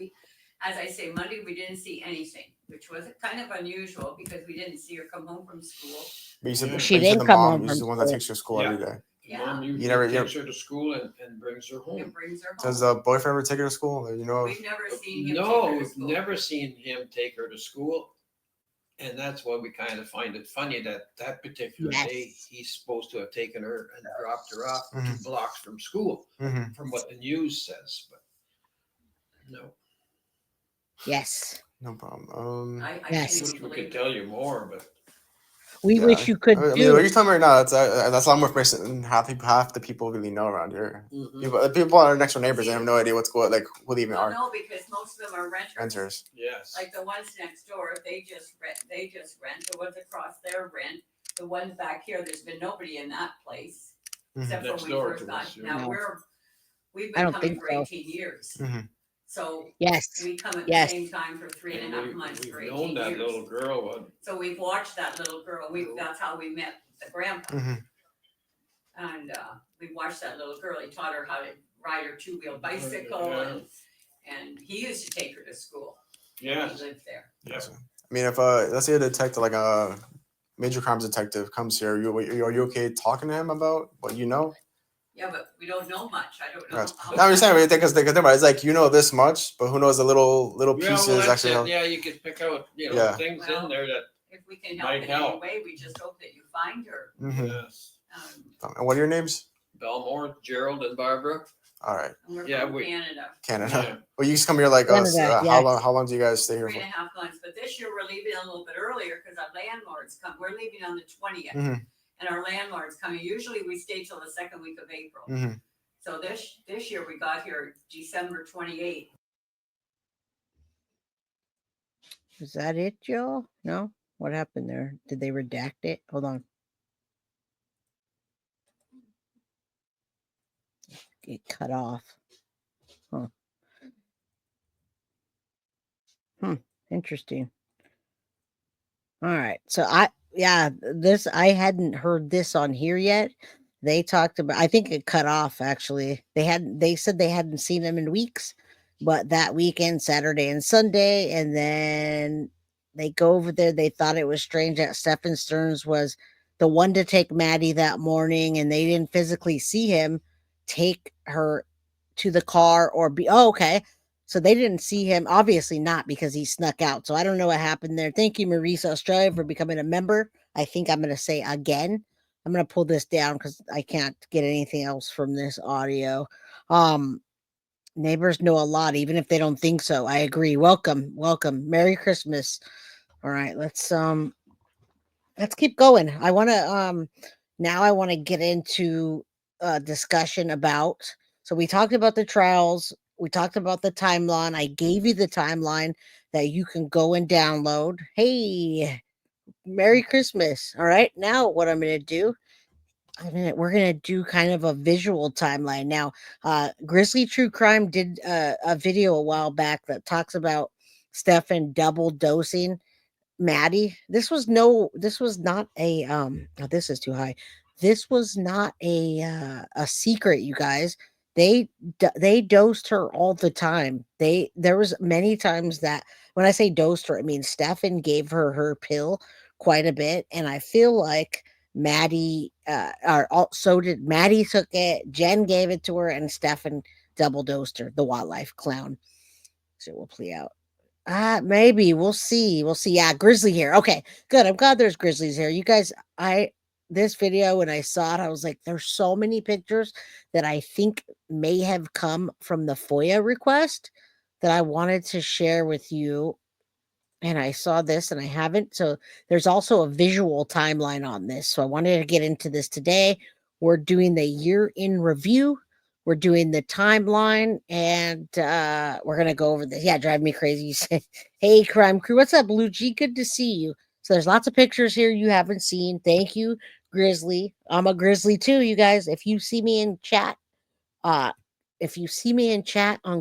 as I say, Monday, we didn't see anything, which was kind of unusual because we didn't see her come home from school. But you said, Yeah. but She you said didn't the come mom home is from the one that school. takes her to school Yeah. every day. Yeah. Mom usually never- takes her to school and brings her home. And brings her home. Does the boyfriend ever take her to school? Or, We've never seen him take No, her to we've school. never seen him take her to school. And that's why we kind of find it funny that particular Yes. day, he's supposed to have taken her and dropped her off Mhm. 2 blocks from school, Mm-hmm. from what the news says. But no, Yes. No problem. I can't Yes. even wish we believe could tell you more, but We Yeah. wish you could I mean, do. what you're telling me right now, that's a lot more information than half the people really know around here. People are next door neighbors, they have no idea what's going, like who they even Well, are. no, because most of them are renters. Renters. yes. Like the ones next door, they just rent. The ones across there rent. The ones back here, there's been nobody in that place Mhm. except for Next when we door first to got. us, yeah. Now No. we've I been don't coming think for so. 18 years. Mhm. So Yes. we come at the Yes. same time for 3.5 months We've for known 18 that years. little girl. So we've watched that little girl. That's how we met the grandpa. Mhm. And we watched that little girl. He taught her how to ride her two-wheel bicycle, Yeah. and he used to take her to school. Yeah. He lived there. Yes. I mean, if let's say a detective, like a major crimes detective, comes here, are you okay talking to him about what you know? Yeah, but we don't know much. I don't know. Right. how No, I'm just saying, much. because it's like you know this much, but who knows the little Yeah, pieces well, that's actually. it. Help. Yeah, you could pick out, Yeah. things Well, in there that If we can help Might in any help. way, we just hope that you find her. Mhm. yes. And what are your names? Belmore, Gerald, and Barbara. All right, And we're Yeah, from we- Canada. Canada. Yeah. Well, you just come here like us. Canada, How yeah. long? How long do you guys stay here 3.5 months. But this year we're leaving a little bit earlier because our landlords come. We're leaving on the 20th. Mhm. And our landlord's coming. Usually we stay till the second week of April. Mhm. So this year we got here December 28th. Is that it, Joe? No? What happened there? Did they redact it? Hold on. It cut off. Huh. Interesting. All right. So I hadn't heard this on here yet. They talked about, I think it cut off actually. They said they hadn't seen him in weeks, but that weekend, Saturday and Sunday, and then they go over there. They thought it was strange that Stephan Sterns was the one to take Maddie that morning, and they didn't physically see him take her to the car or be, oh, okay. So they didn't see him, obviously not because he snuck out. So I don't know what happened there. Thank you, Marisa Australia, for becoming a member. I think I'm going to say again. I'm going to pull this down because I can't get anything else from this audio. Neighbors know a lot, even if they don't think so. I agree. Welcome. Merry Christmas. All right, let's keep going. I want to now I want to get into a discussion about, so we talked about the trials, we talked about the timeline. I gave you the timeline that you can go and download. Hey, Merry Christmas. All right. Now what I'm going to do, we're going to do kind of a visual timeline. Now, Grizzly True Crime did a video a while back that talks about Stephan double dosing Maddie. This was not a oh, this is too high. This was not a secret, you guys. They dosed her all the time. There was many times that when I say dosed her, I mean Stephan gave her pill quite a bit, and I feel like Maddie so did Maddie took it, Jenn gave it to her, and Stephan double dosed her, the wildlife clown. So we'll play out. Maybe we'll see. We'll see. Yeah, grizzly here. Okay, good. I'm glad there's grizzlies here. You guys, this video when I saw it, I was like, there's so many pictures that I think may have come from the FOIA request that I wanted to share with you. And I saw this and I haven't. So there's also a visual timeline on this. So I wanted to get into this today. We're doing the year in review. We're doing the timeline, and we're gonna go over this. Yeah, drive me crazy. You say, "Hey, crime crew, what's up, Blue G? Good to see you." So there's lots of pictures here you haven't seen. Thank you, Grizzly. I'm a Grizzly too, you guys. If you see me in chat, on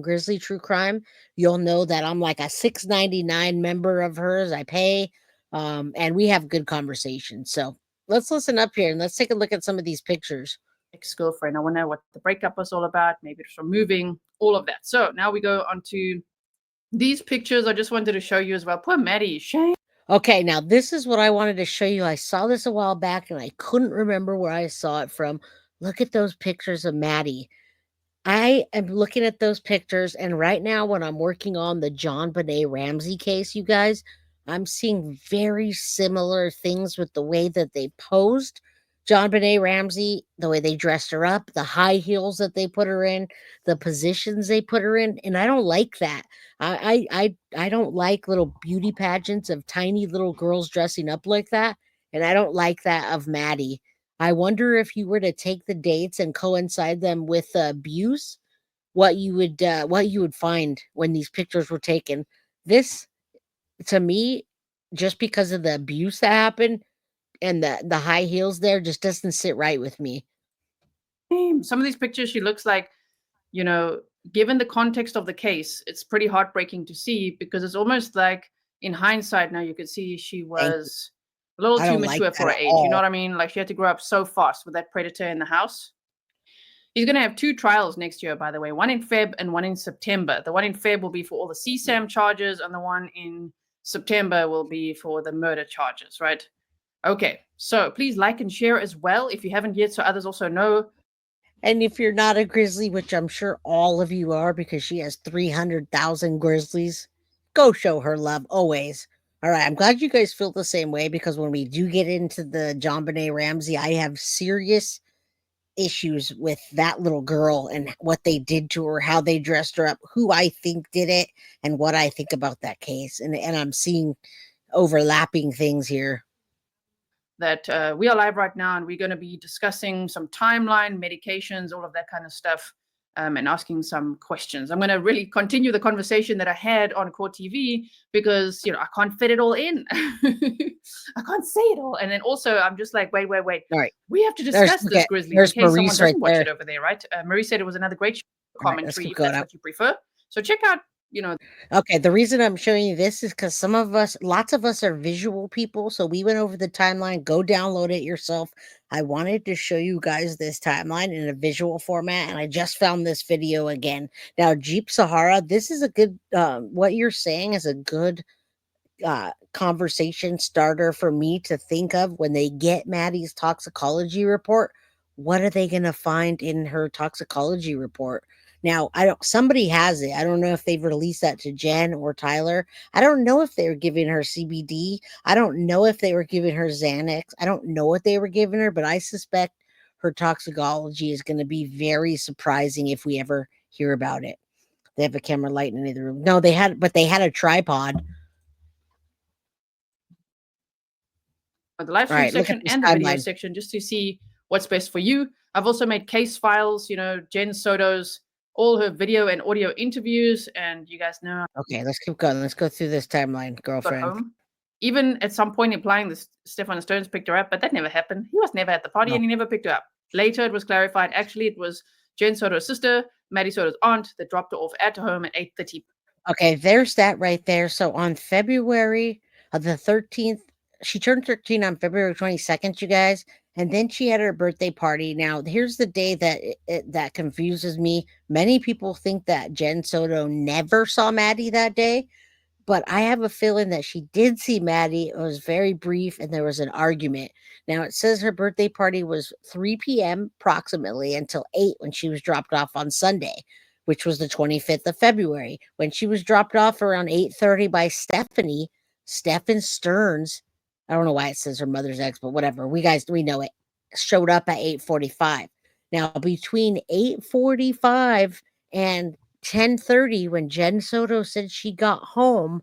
Grizzly True Crime, you'll know that I'm like a $6.99 member of hers. I pay, and we have good conversations. So let's listen up here and let's take a look at some of these pictures. Ex-girlfriend. I want to know what the breakup was all about. Maybe it's from moving, all of that. So now we go on to these pictures. I just wanted to show you as well. Poor Maddie, shame. Okay, now this is what I wanted to show you. I saw this a while back and I couldn't remember where I saw it from. Look at those pictures of Maddie. I am looking at those pictures, and right now when I'm working on the John Benet Ramsey case, you guys, I'm seeing very similar things with the way that they posed John Benet Ramsey, the way they dressed her up, the high heels that they put her in, the positions they put her in, and I don't like that. I don't like little beauty pageants of tiny little girls dressing up like that, and I don't like that of Maddie. I wonder if you were to take the dates and coincide them with abuse, what you would find when these pictures were taken. This, to me, just because of the abuse that happened and the high heels there, just doesn't sit right with me. Some of these pictures, she looks like, you know, given the context of the case, it's pretty heartbreaking to see, because it's almost like in hindsight now you could see she was a little I too don't like mature that for her at age. You know all. what I mean? Like she had to grow up so fast with that predator in the house. He's going to have 2 trials next year, by the way, one in Feb and one in September. The one in Feb will be for all the CSAM charges, and the one in September will be for the murder charges, right? Okay, so please like and share as well if you haven't yet, so others also know. And if you're not a grizzly, which I'm sure all of you are because she has 300,000 grizzlies, go show her love always. All right, I'm glad you guys feel the same way, because when we do get into the John Benet Ramsey, I have serious issues with that little girl and what they did to her, how they dressed her up, who I think did it, and what I think about that case. And I'm seeing overlapping things here. That we are live right now, and we're going to be discussing some timeline, medications, all of that kind of stuff, and asking some questions. I'm going to really continue the conversation that I had on Core TV, because, you know, I can't fit it all in. I can't say it all. And then also, I'm just like, wait. All right. We have to discuss this, okay, Grizzly, in there's case someone Maurice doesn't right watch there. it over there, right? Marie said it was another great All right, let's commentary, keep if going that's up. what you prefer. So check out, you know, Okay, the reason I'm showing you this is because lots of us are visual people. So we went over the timeline. Go download it yourself. I wanted to show you guys this timeline in a visual format, and I just found this video again. Now, Jeep Sahara, this is a good, what you're saying is a good conversation starter for me to think of when they get Maddie's toxicology report. What are they going to find in her toxicology report? Now, somebody has it. I don't know if they've released that to Jenn or Tyler. I don't know if they were giving her CBD. I don't know if they were giving her Xanax. I don't know what they were giving her, but I suspect her toxicology is going to be very surprising if we ever hear about it. They have a camera light in the other room. No, they had a tripod. the live All stream right, look at section this and the video timeline. section, just to see what's best for you. I've also made case files, you know, Jenn Soto's, all her video and audio interviews, and you guys know. Okay, let's keep going. Let's go through this timeline, Got girlfriend. home. Even at some point implying that Stephan Sterns picked her up, but that never happened. He was never at the party, No. and he never picked her up. Later, it was clarified, actually, it was Jenn Soto's sister, Maddie Soto's aunt, that dropped her off at her home at 8:30. Okay, there's that right there. So on February the 13th, she turned 13 on February 22nd, you guys, and then she had her birthday party. Now, here's the day that that confuses me. Many people think that Jenn Soto never saw Maddie that day, but I have a feeling that she did see Maddie. It was very brief, and there was an argument. Now, it says her birthday party was 3 p.m. approximately until 8 when she was dropped off on Sunday, which was the 25th of February. When she was dropped off around 8:30 by Stephan Sterns, I don't know why it says her mother's ex, but whatever. We know it. Showed up at 8:45. Now, between 8:45 and 10:30, when Jenn Soto said she got home,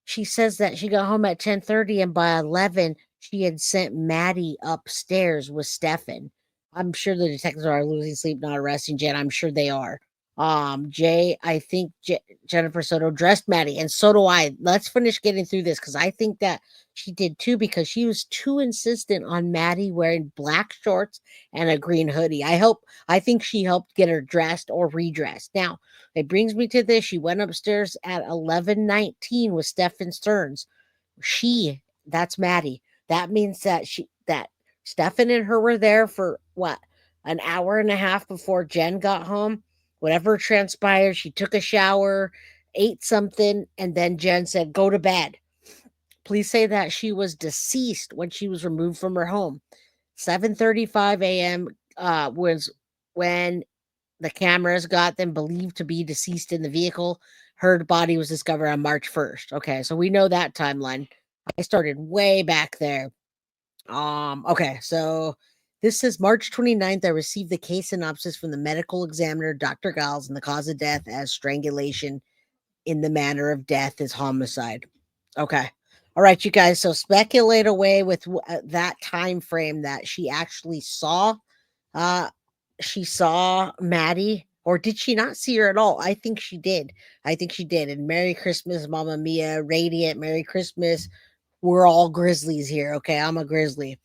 she says that she got home at 10:30, and by 11 she had sent Maddie upstairs with Stephan. I'm sure the detectives are losing sleep, not arresting Jen. I'm sure they are. Jay, I think Jennifer Soto dressed Maddie, and so do I. Let's finish getting through this, because I think that she did too, because she was too insistent on Maddie wearing black shorts and a green hoodie. I think she helped get her dressed or redressed. Now, it brings me to this. She went upstairs at 11:19 with Stephan Sterns. That's Maddie. That means that Stephan and her were there for what, an hour and a half before Jenn got home. Whatever transpired, she took a shower, ate something, and then Jenn said, "Go to bed." Please say that she was deceased when she was removed from her home. 7:35 a.m. Was when the cameras got them believed to be deceased in the vehicle. Her body was discovered on March 1st. Okay, so we know that timeline. I started way back there. Okay, so this says March 29th. I received the case synopsis from the medical examiner, Dr. Giles, and the cause of death as strangulation in the manner of death is homicide. Okay. All right, you guys. So speculate away with that time frame that she actually saw. She saw Maddie, or did she not see her at all? I think she did. And Merry Christmas, Mama Mia, Radiant, Merry Christmas. We're all grizzlies here. Okay, I'm a grizzly.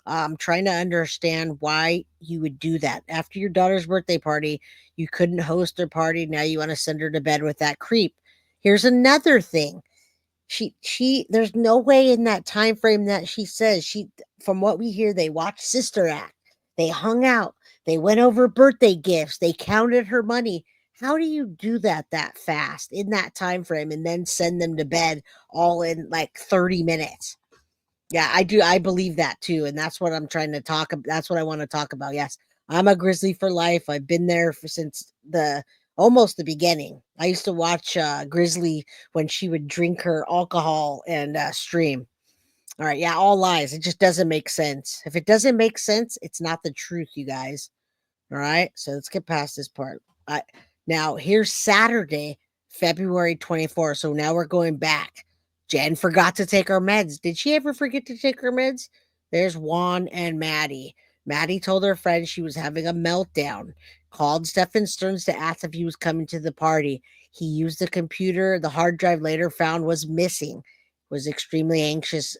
I'm trying to understand why you would do that. After your daughter's birthday party, you couldn't host her party. Now you want to send her to bed with that creep. Here's another thing. There's no way in that time frame that she says from what we hear, they watched Sister Act. They hung out. They went over birthday gifts. They counted her money. How do you do that fast in that time frame and then send them to bed all in like 30 minutes? Yeah, I do. I believe that too. And that's what I'm trying to talk about. That's what I want to talk about. Yes, I'm a grizzly for life. I've been there since almost the beginning. I used to watch Grizzly when she would drink her alcohol and stream. All right. Yeah, all lies. It just doesn't make sense. If it doesn't make sense, it's not the truth, you guys. All right. So let's get past this part. Now, here's Saturday, February 24th. So now we're going back. Jen forgot to take her meds. Did she ever forget to take her meds? There's Juan and Maddie. Maddie told her friend she was having a meltdown, called Stephan Sterns to ask if he was coming to the party. He used the computer. The hard drive later found was missing, was extremely anxious,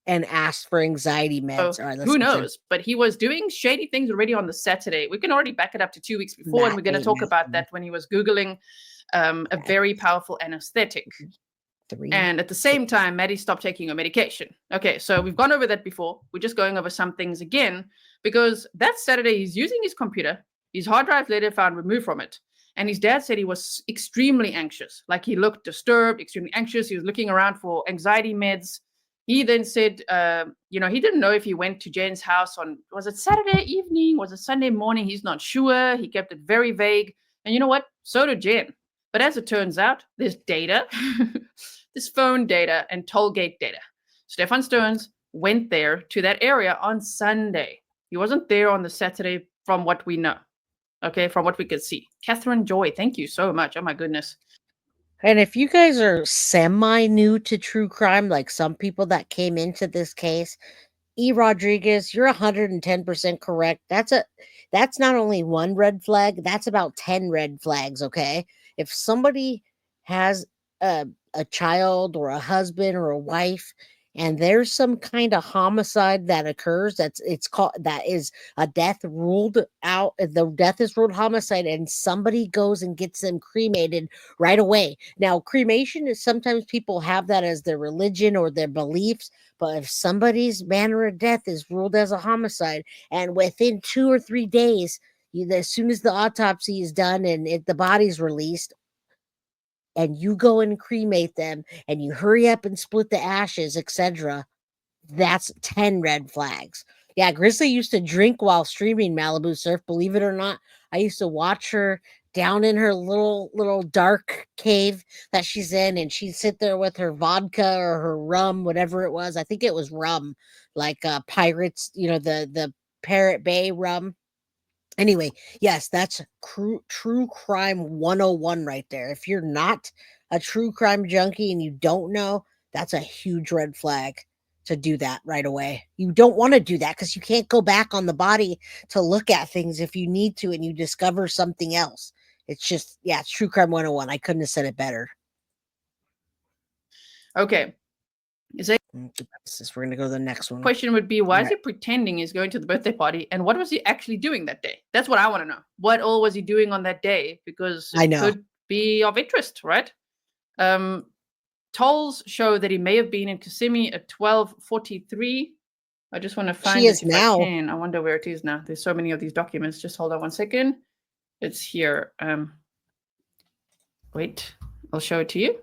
and asked for anxiety meds. All right, who knows? But he was doing shady things already on the Saturday. We can already back it up to 2 weeks before, and we're going to talk about that when he was Googling a very powerful anesthetic. And at the same time, Maddie stopped taking her medication. Okay, so we've gone over that before. We're just going over some things again, because that Saturday he's using his computer. His hard drive later found removed from it. And his dad said he was extremely anxious. Like he looked disturbed, extremely anxious. He was looking around for anxiety meds. He then said, he didn't know if he went to Jen's house was it Saturday evening? Was it Sunday morning? He's not sure. He kept it very vague. And you know what? So did Jen. But as it turns out, there's data, this phone data and tollgate data. Stephan Sterns went there to that area on Sunday. He wasn't there on the Saturday from what we know. Okay, from what we could see. Catherine Joy, thank you so much. Oh my goodness. And if you guys are semi-new to true crime, like some people that came into this case, E. Rodriguez, you're 110% correct. That's not only one red flag, that's about 10 red flags, okay? If somebody has a child or a husband or a wife and there's some kind of homicide that occurs, that is a death ruled out, the death is ruled homicide, and somebody goes and gets them cremated right away. Now, cremation is sometimes people have that as their religion or their beliefs, but if somebody's manner of death is ruled as a homicide, and within 2 or 3 days, as soon as the autopsy is done and the body's released, and you go and cremate them, and you hurry up and split the ashes, etc., that's 10 red flags. Yeah, Grizzly used to drink while streaming Malibu Surf. Believe it or not, I used to watch her down in her little dark cave that she's in, and she'd sit there with her vodka or her rum, whatever it was. I think it was rum, like Pirates, the Parrot Bay rum. Anyway, yes, that's true crime 101 right there. If you're not a true crime junkie and you don't know, that's a huge red flag to do that right away. You don't want to do that because you can't go back on the body to look at things if you need to and you discover something else. It's just, it's true crime 101. I couldn't have said it better. Okay. We're going to go to the next one. Question would be, why is he pretending he's going to the birthday party? And what was he actually doing that day? That's what I want to know. What all was he doing on that day? Because it could be of interest, right? Tolls show that he may have been in Kissimmee at 12:43. I just want to find it if I can. I wonder where it is now. There's so many of these documents. Just hold on one second. It's here. Wait, I'll show it to you.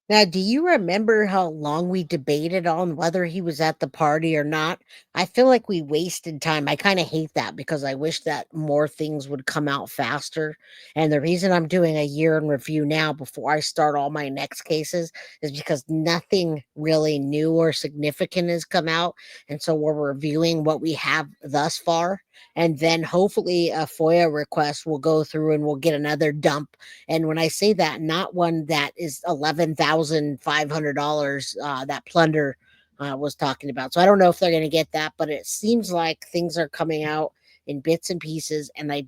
Now, do you remember how long we debated on whether he was at the party or not? I feel like we wasted time. I kind of hate that because I wish that more things would come out faster. And the reason I'm doing a year in review now before I start all my next cases is because nothing really new or significant has come out. And so we're reviewing what we have thus far. And then hopefully a FOIA request will go through and we'll get another dump. And when I say that, not one that is $11,500 that Plunder was talking about. So I don't know if they're going to get that, but it seems like things are coming out in bits and pieces. And I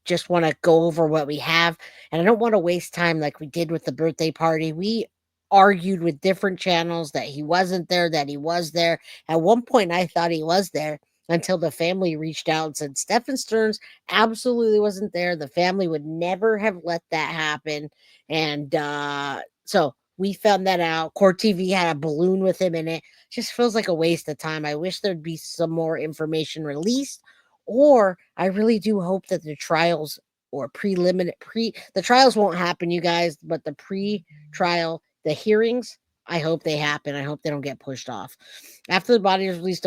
just want to go over what we have. And I don't want to waste time like we did with the birthday party. We argued with different channels that he wasn't there, that he was there. At one point, I thought he was there until the family reached out and said Stephan Sterns absolutely wasn't there. The family would never have let that happen. And so we found that out. Court TV had a balloon with him in it. Just feels like a waste of time. I wish there'd be some more information released, or I really do hope that the trials or the trials won't happen, you guys, but the pre-trial, the hearings, I hope they happen. I hope they don't get pushed off. After the body is released,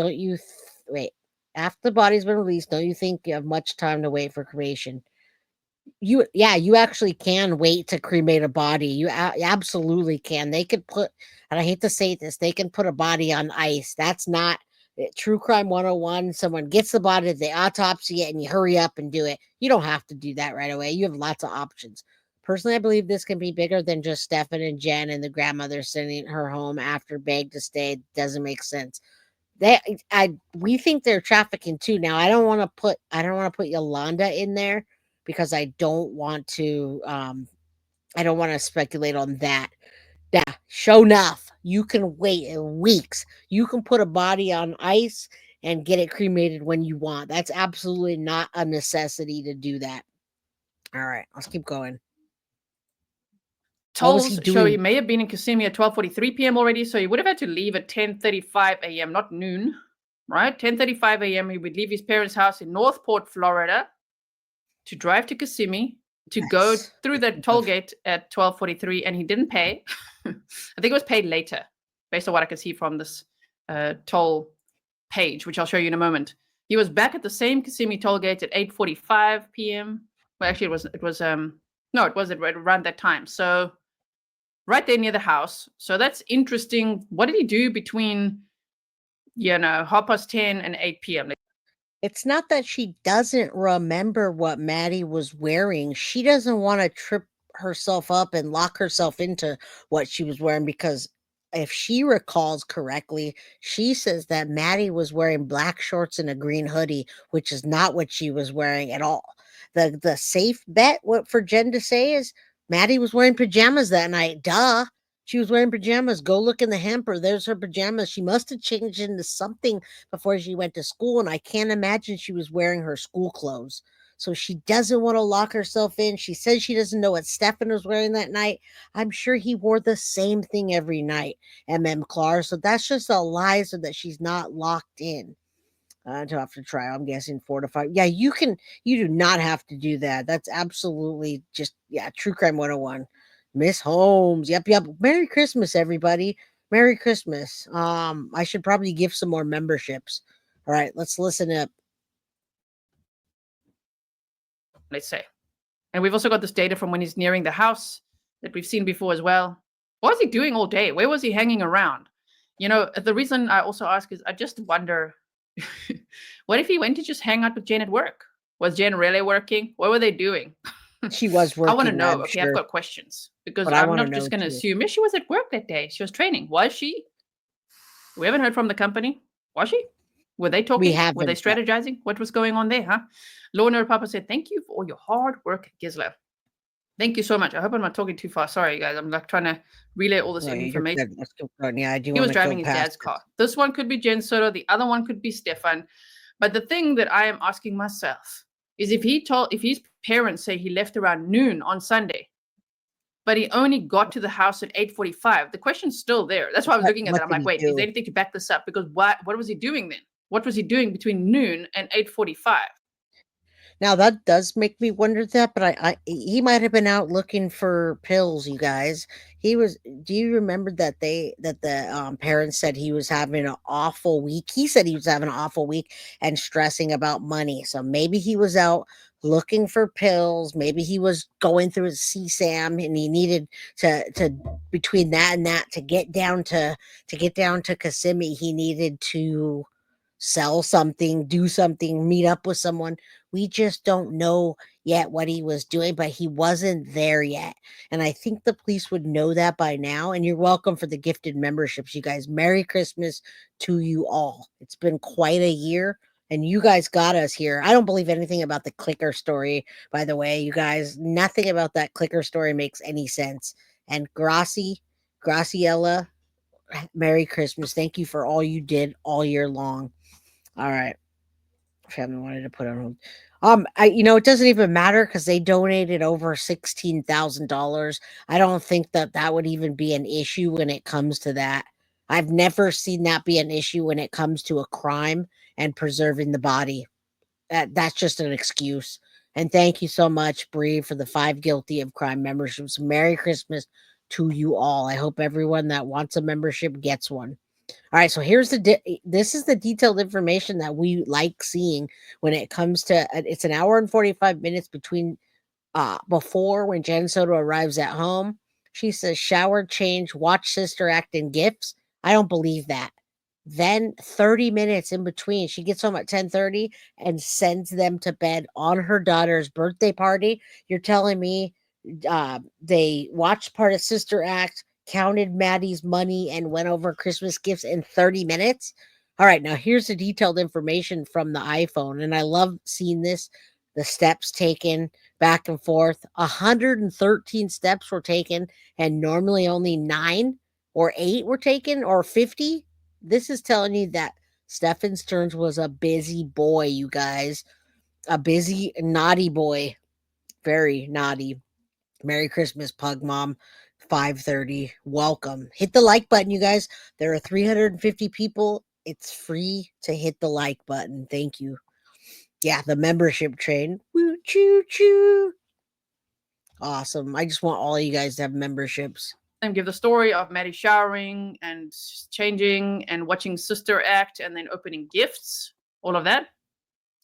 wait. After the body's been released, don't you think you have much time to wait for cremation? You actually can wait to cremate a body. You absolutely can. They could put, and I hate to say this, they can put a body on ice. That's not true crime 101. Someone gets the body, they autopsy it, and you hurry up and do it. You don't have to do that right away. You have lots of options. Personally, I believe this can be bigger than just Stephan and Jenn and the grandmother sending her home after begged to stay. It doesn't make sense. We think they're trafficking too. Now I don't want to put Yolanda in there because I don't want to speculate on that. Yeah, show enough. You can wait weeks. You can put a body on ice and get it cremated when you want. That's absolutely not a necessity to do that. All right, let's keep going. What was he Tolls show he doing? may have been in Kissimmee at 12:43 p.m. already, so he would have had to leave at 10:35 a.m., not noon, right? 10:35 a.m. He would leave his parents' house in Northport, Florida, to drive to Kissimmee to go Yes. through the toll gate at 12:43, and he didn't pay. I think it was paid later, based on what I could see from this toll page, which I'll show you in a moment. He was back at the same Kissimmee toll gate at 8:45 p.m. Well, actually, it was around that time. So right there near the house. So that's interesting. What did he do between, 10:30 and 8 p.m.? It's not that she doesn't remember what Maddie was wearing. She doesn't want to trip herself up and lock herself into what she was wearing, because if she recalls correctly, she says that Maddie was wearing black shorts and a green hoodie, which is not what she was wearing at all. The safe bet for Jenn to say is Maddie was wearing pajamas that night. Duh. She was wearing pajamas. Go look in the hamper. There's her pajamas. She must have changed into something before she went to school, and I can't imagine she was wearing her school clothes. So she doesn't want to lock herself in. She says she doesn't know what Stephan was wearing that night. I'm sure he wore the same thing every night, Clar. So that's just a lie so that she's not locked in until after trial. I'm guessing 4 to 5. Yeah, you do not have to do that. That's absolutely just, true crime 101. Miss Holmes. Yep. Merry Christmas, everybody. Merry Christmas. I should probably give some more memberships. All right, let's listen up. Let's say. And we've also got this data from when he's nearing the house that we've seen before as well. What was he doing all day? Where was he hanging around? The reason I also ask is I just wonder, what if he went to just hang out with Jenn at work? Was Jenn really working? What were they doing? She was working. I want to know. I'm Okay, sure. I've got questions because But I I'm wanna not just know going to too. assume. She was at work that day. She was training. Was she? We haven't heard from the company. Was she? Were they talking? Were they haven't, strategizing? What was going on there, huh? Lorna Papa said, thank you for all your hard work, Gisela. Thank you so much. I hope I'm not talking too fast. Sorry, guys. I'm like trying to relay all this No, you're information. good. Let's go. Yeah, I do. He was wanna go driving his past dad's this. car. This one could be Jenn Soto. The other one could be Stephan. But the thing that I am asking myself is if his parents say he left around noon on Sunday, but he only got to the house at 8:45, the question's still there. That's why I was looking at What that. I'm did like, he wait, do? is there anything to back this up? Because what was he doing then? What was he doing between noon and 8:45? Now that does make me wonder that, but he might have been out looking for pills, you guys. He was. Do you remember that the parents said he was having an awful week? He said he was having an awful week and stressing about money. So maybe he was out looking for pills. Maybe he was going through his CSAM and he needed to between that and that to get down to Kissimmee. He needed to sell something, do something, meet up with someone. We just don't know yet what he was doing, but he wasn't there yet. And I think the police would know that by now. And you're welcome for the gifted memberships, you guys. Merry Christmas to you all. It's been quite a year, and you guys got us here. I don't believe anything about the clicker story, by the way, you guys. Nothing about that clicker story makes any sense. And Grassi, you guys, I don't believe anything about the clicker story, by the way, you guys. Nothing about that clicker story makes any sense. And Grassi, you guys, I don't believe anything about the clicker story, by the way, you guys. Nothing about that clicker story makes any sense. And Grassi, Graciela, Merry Christmas. Thank you for all you did all year long. All right. Family wanted to put on hold. It doesn't even matter because they donated over $16,000. I don't think that would even be an issue when it comes to that. I've never seen that be an issue when it comes to a crime and preserving the body. That's just an excuse. And thank you so much, Bree, for the 5 guilty of crime memberships. Merry Christmas to you all. I hope everyone that wants a membership gets one. All right, so here's this is the detailed information that we like seeing when it comes to it's an hour and 45 minutes between before when Jenn Soto arrives at home. She says shower, change, watch sister act in gifts. I don't believe that. Then 30 minutes in between, she gets home at 10:30 and sends them to bed on her daughter's birthday party. You're telling me they watched part of Sister Act, counted Maddie's money, and went over Christmas gifts in 30 minutes? All right, now here's the detailed information from the iPhone, and I love seeing this. The steps taken back and forth. 113 steps were taken, and normally only 9 or 8 were taken, or 50. This is telling you that Stephan Sterns was a busy boy, you guys. A busy, naughty boy. Very naughty. Merry Christmas, Pug Mom. 5:30. Welcome. Hit the like button, you guys. There are 350 people. It's free to hit the like button. Thank you. Yeah, the membership train. Woo choo choo. Awesome. I just want all you guys to have memberships. And give the story of Maddie showering and changing and watching sister act and then opening gifts, all of that.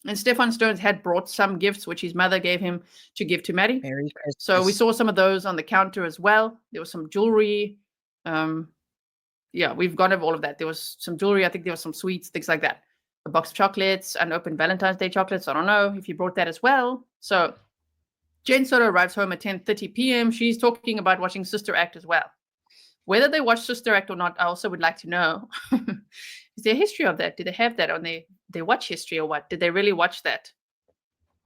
And Stephan Sterns had brought some gifts, which his mother gave him to give to Maddie. Merry Christmas. So we saw some of those on the counter as well. There was some jewelry. We've gone over all of that. There was some jewelry. I think there was some sweets, things like that. A box of chocolates, unopened Valentine's Day chocolates. I don't know if you brought that as well. So Jenn Soto arrives home at 10:30 p.m. She's talking about watching Sister Act as well. Whether they watch Sister Act or not, I also would like to know. Is there a history of that? Do they have that on their watch history or what? Did they really watch that?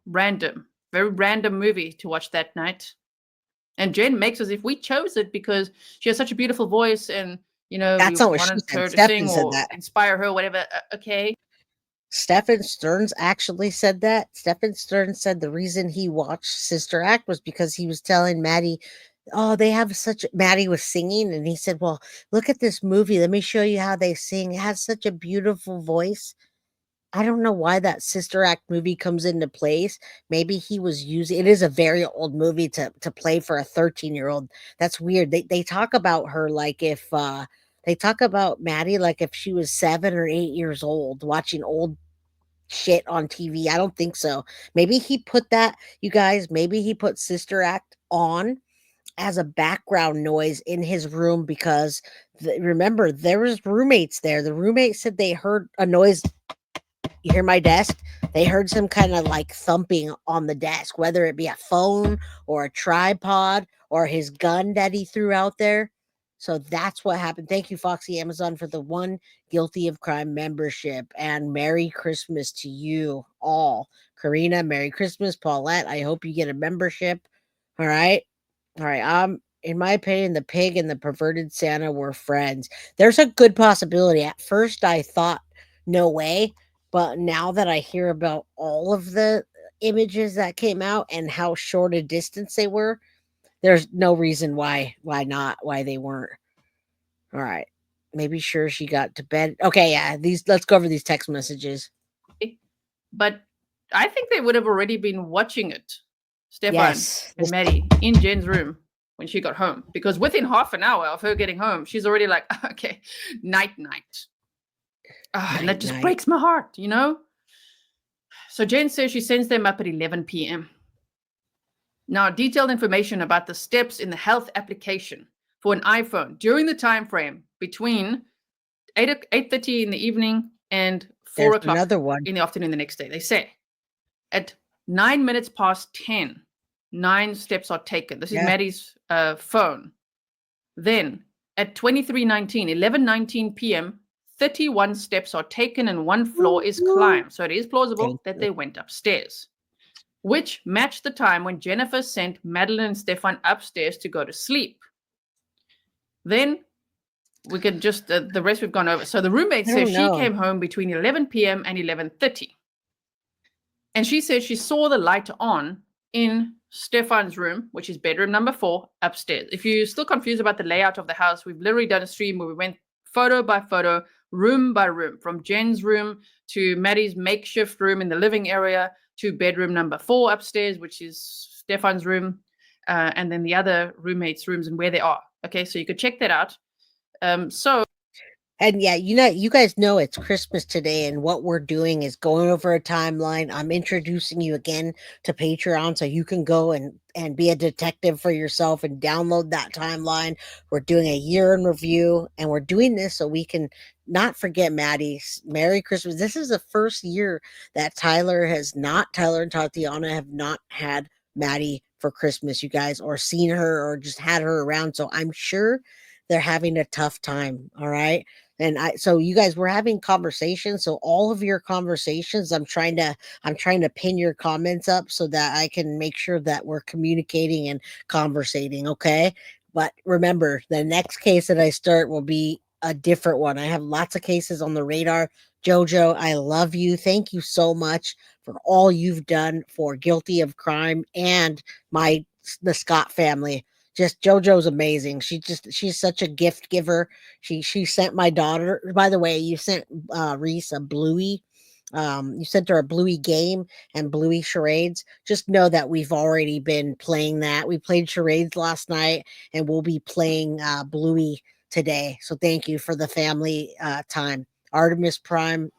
Random. Very random movie to watch that night. And Jenn makes as if we chose it because she has such a beautiful voice and, That's we not what she wanted said. her to Stephan sing said or that. inspire her, whatever. Okay. Stephan Sterns actually said that. Stephan Sterns said the reason he watched Sister Act was because he was telling Maddie, Maddie was singing, and he said, well, look at this movie. Let me show you how they sing. It has such a beautiful voice. I don't know why that Sister Act movie comes into place. Maybe he was using it is a very old movie to play for a 13-year-old. That's weird. They talk about her like if they talk about Maddie like if she was 7 or 8 years old watching old shit on TV. I don't think so. Maybe he put that, you guys, maybe he put Sister Act on as a background noise in his room because remember there was roommates there. The roommates said they heard a noise. You hear my desk? They heard some kind of like thumping on the desk, whether it be a phone or a tripod or his gun that he threw out there. So that's what happened. Thank you, Foxy Amazon, for the 1 Guilty of Crime membership. And Merry Christmas to you all. Karina, Merry Christmas. Paulette, I hope you get a membership. All right. All right. In my opinion, the pig and the perverted Santa were friends. There's a good possibility. At first, I thought, no way. But now that I hear about all of the images that came out and how short a distance they were, there's no reason why they weren't. All right. Maybe sure she got to bed. Okay, yeah. Let's go over these text messages. But I think they would have already been watching it, Stephan Yes. and Maddie, in Jenn's room when she got home. Because within half an hour of her getting home, she's already like, okay, night. And that just breaks my heart, So Jenn says she sends them up at 11 p.m. Now, detailed information about the steps in the health application for an iPhone during the time frame between 8:30 in the evening and 4 o'clock another one in the afternoon the next day. They say at 9 minutes past 10, 9 steps are taken. This is Maddie's phone. Then at 23:19, 11:19 p.m., 31 steps are taken and 1 floor is climbed. So it is plausible that they went upstairs, which matched the time when Jennifer sent Madeline and Stephan upstairs to go to sleep. Then we can just the rest we've gone over. So the roommate I says don't she know. came home between 11 p.m. and 11:30. And she says she saw the light on in Stephan's room, which is bedroom number 4 upstairs. If you're still confused about the layout of the house, we've literally done a stream where we went photo by photo, room by room, from Jen's room to Maddie's makeshift room in the living area to bedroom number 4 upstairs, which is Stephan's room, and then the other roommates' rooms and where they are. Okay, so you could check that out. And yeah, you guys know it's Christmas today, and what we're doing is going over a timeline. I'm introducing you again to Patreon so you can go and be a detective for yourself and download that timeline. We're doing a year in review, and we're doing this so we can not forget Maddie's Merry Christmas. This is the first year that Tyler and Tatiana have not had Maddie for Christmas, you guys, or seen her or just had her around. So I'm sure they're having a tough time. All right. So you guys were having conversations. So all of your conversations, I'm trying to pin your comments up so that I can make sure that we're communicating and conversating. Okay. But remember, the next case that I start will be a different one. I have lots of cases on the radar. Jojo, I love you. Thank you so much for all you've done for Guilty of Crime and the Scott family. Just JoJo's amazing. She's such a gift giver. She sent my daughter. By the way, you sent Reese a Bluey. You sent her a Bluey game and Bluey charades. Just know that we've already been playing that. We played charades last night, and we'll be playing Bluey today. So thank you for the family time. Artemis Prime,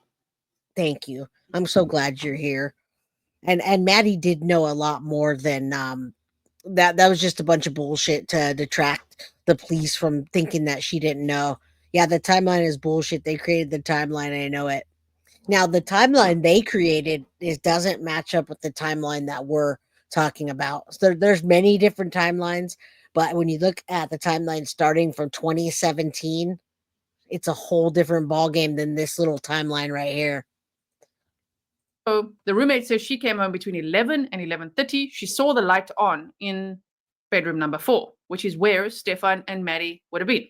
thank you. I'm so glad you're here. And Maddie did know a lot more than that was just a bunch of bullshit to detract the police from thinking that she didn't know. Yeah, the timeline is bullshit. They created the timeline. I know it. Now, the timeline they created doesn't match up with the timeline that we're talking about. So there's many different timelines, but when you look at the timeline starting from 2017, it's a whole different ballgame than this little timeline right here. So the roommate says she came home between 11 and 11:30. She saw the light on in bedroom number 4, which is where Stephan and Maddie would have been.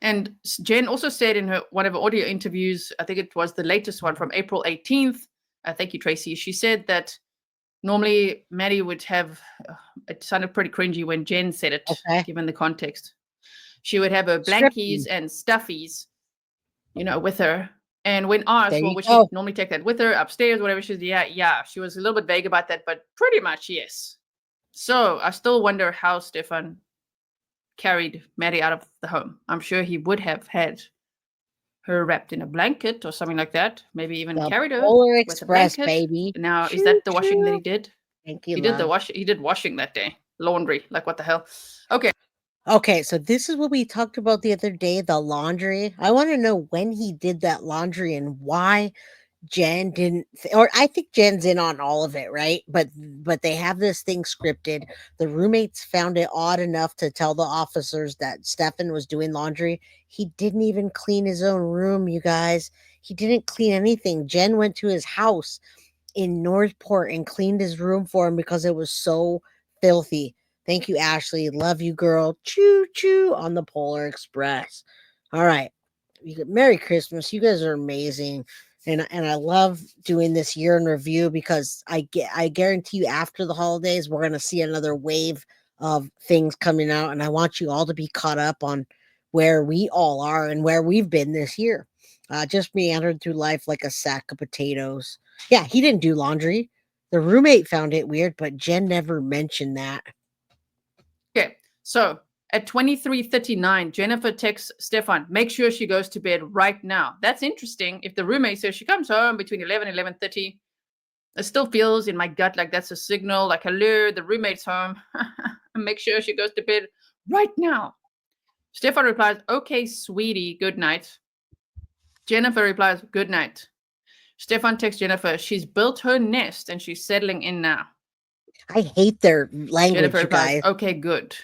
And Jenn also said in one of her audio interviews, I think it was the latest one from April 18th. Thank you, Tracy. She said that normally Maddie would have, it sounded pretty cringy when Jenn said it, given the context. She would have her blankies and stuffies, with her. And when asked, well, would she normally take that with her upstairs, whatever, she said, yeah. She was a little bit vague about that, but pretty much yes. So I still wonder how Stephan carried Maddie out of the home. I'm sure he would have had her wrapped in a blanket or something like that. Maybe even carried her Polar with Express, a blanket. baby. Now, is that the washing that he did? Thank you. He did He did washing that day. Laundry. Like, what the hell? Okay, so this is what we talked about the other day, the laundry. I want to know when he did that laundry and why Jenn didn't or I think Jen's in on all of it, right? But they have this thing scripted. The roommates found it odd enough to tell the officers that Stephan was doing laundry. He didn't even clean his own room, you guys. He didn't clean anything. Jenn went to his house in Northport and cleaned his room for him because it was so filthy. Thank you, Ashley. Love you, girl. Choo choo on the Polar Express. All right. Merry Christmas. You guys are amazing. And I love doing this year in review because I guarantee you after the holidays we're gonna see another wave of things coming out, and I want you all to be caught up on where we all are and where we've been this year. Just meandered through life like a sack of potatoes. Yeah, he didn't do laundry. The roommate found it weird, but Jenn never mentioned that. Okay, so at 23:39, Jennifer texts Stephan, make sure she goes to bed right now. That's interesting. If the roommate says she comes home between 11 and 11:30, it still feels in my gut like that's a signal, like, hello, the roommate's home. Make sure she goes to bed right now. Stephan replies, okay, sweetie, good night. Jennifer replies, good night. Stephan texts Jennifer, she's built her nest and she's settling in now. I hate their language, Jennifer you replies, guys. okay, good.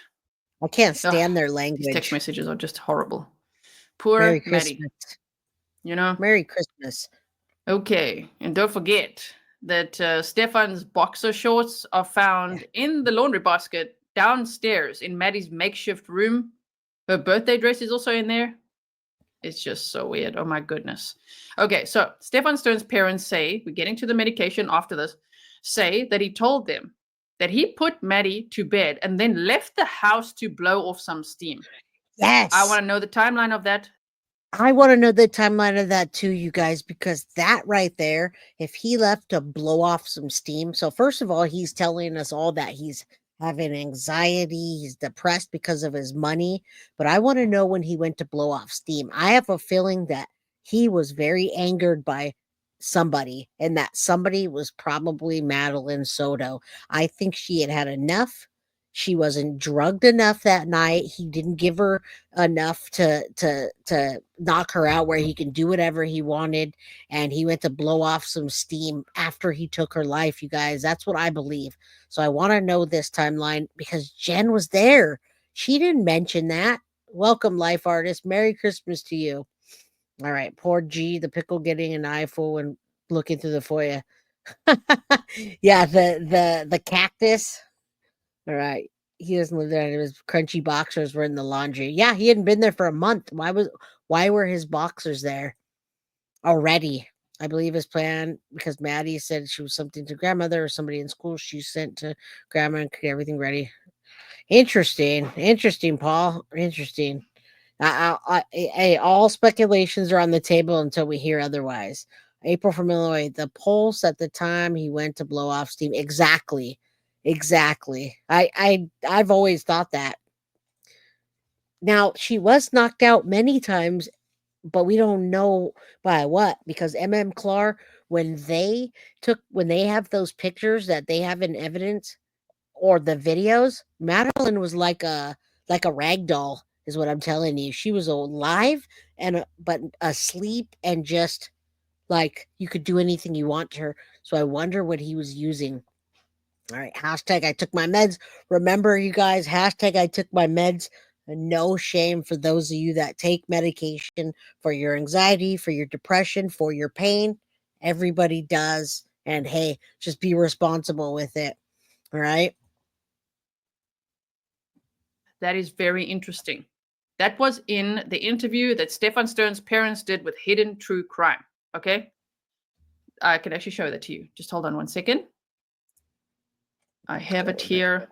I can't stand their language. These text messages are just horrible. Poor Merry Maddie. Christmas. Merry Christmas. Okay, and don't forget that Stephan's boxer shorts are found in the laundry basket downstairs in Maddie's makeshift room Her birthday dress is also in there. It's just so weird. Oh my goodness. Okay, so Stephan Sterns' parents say, we're getting to the medication after this, say that he told them that he put Maddie to bed and then left the house to blow off some steam. Yes. I want to know the timeline of that. I want to know the timeline of that too, you guys, because that right there, if he left to blow off some steam. So, first of all, he's telling us all that he's having anxiety, he's depressed because of his money. But I want to know when he went to blow off steam. I have a feeling that he was very angered by somebody, and that somebody was probably Madeline Soto. I think she had had enough. She wasn't drugged enough that night. He didn't give her enough to knock her out where he can do whatever he wanted, and he went to blow off some steam after he took her life. You guys, that's what I believe. So I want to know this timeline because Jenn was there. She didn't mention that. Welcome, life artist. Merry Christmas to you. All right, poor G, the pickle, getting an eyeful and looking through the foyer. Yeah, the cactus. All right. He doesn't live there, and his crunchy boxers were in the laundry. Yeah, he hadn't been there for a month. Why were his boxers there already? I believe his plan, because Maddie said she was something to grandmother or somebody in school, she sent to grandma and get everything ready. Interesting, Paul. Interesting. Hey, all speculations are on the table until we hear otherwise. April from Illinois. The pulse at the time he went to blow off steam. Exactly. I've always thought that. Now, she was knocked out many times, but we don't know by what, because Clark, when they have those pictures that they have in evidence or the videos, Madeline was like a rag doll, is what I'm telling you. She was alive and but asleep, and just like you could do anything you want to her. So I wonder what he was using. All right, hashtag I took my meds. Remember, you guys, hashtag I took my meds. No shame for those of you that take medication for your anxiety, for your depression, for your pain. Everybody does. And hey, just be responsible with it. All right. That is very interesting. That was in the interview that Stephan Sterns' parents did with Hidden True Crime. Okay? I can actually show that to you. Just hold on one second. I have it here.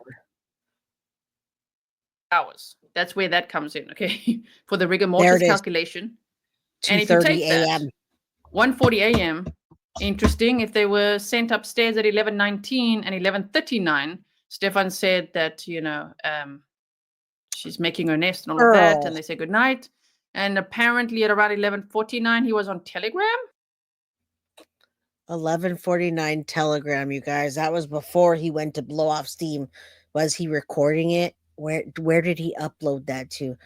Hours. That's where that comes in, okay? For the rigor mortis calculation. And if you take that, 1:40 a.m., interesting, if they were sent upstairs at 11:19 and 11:39, Stephan said that, she's making her nest and all of that, and they say goodnight. And apparently at around 11:49, he was on Telegram. 11:49 Telegram, you guys. That was before he went to blow off steam. Was he recording it? Where did he upload that to?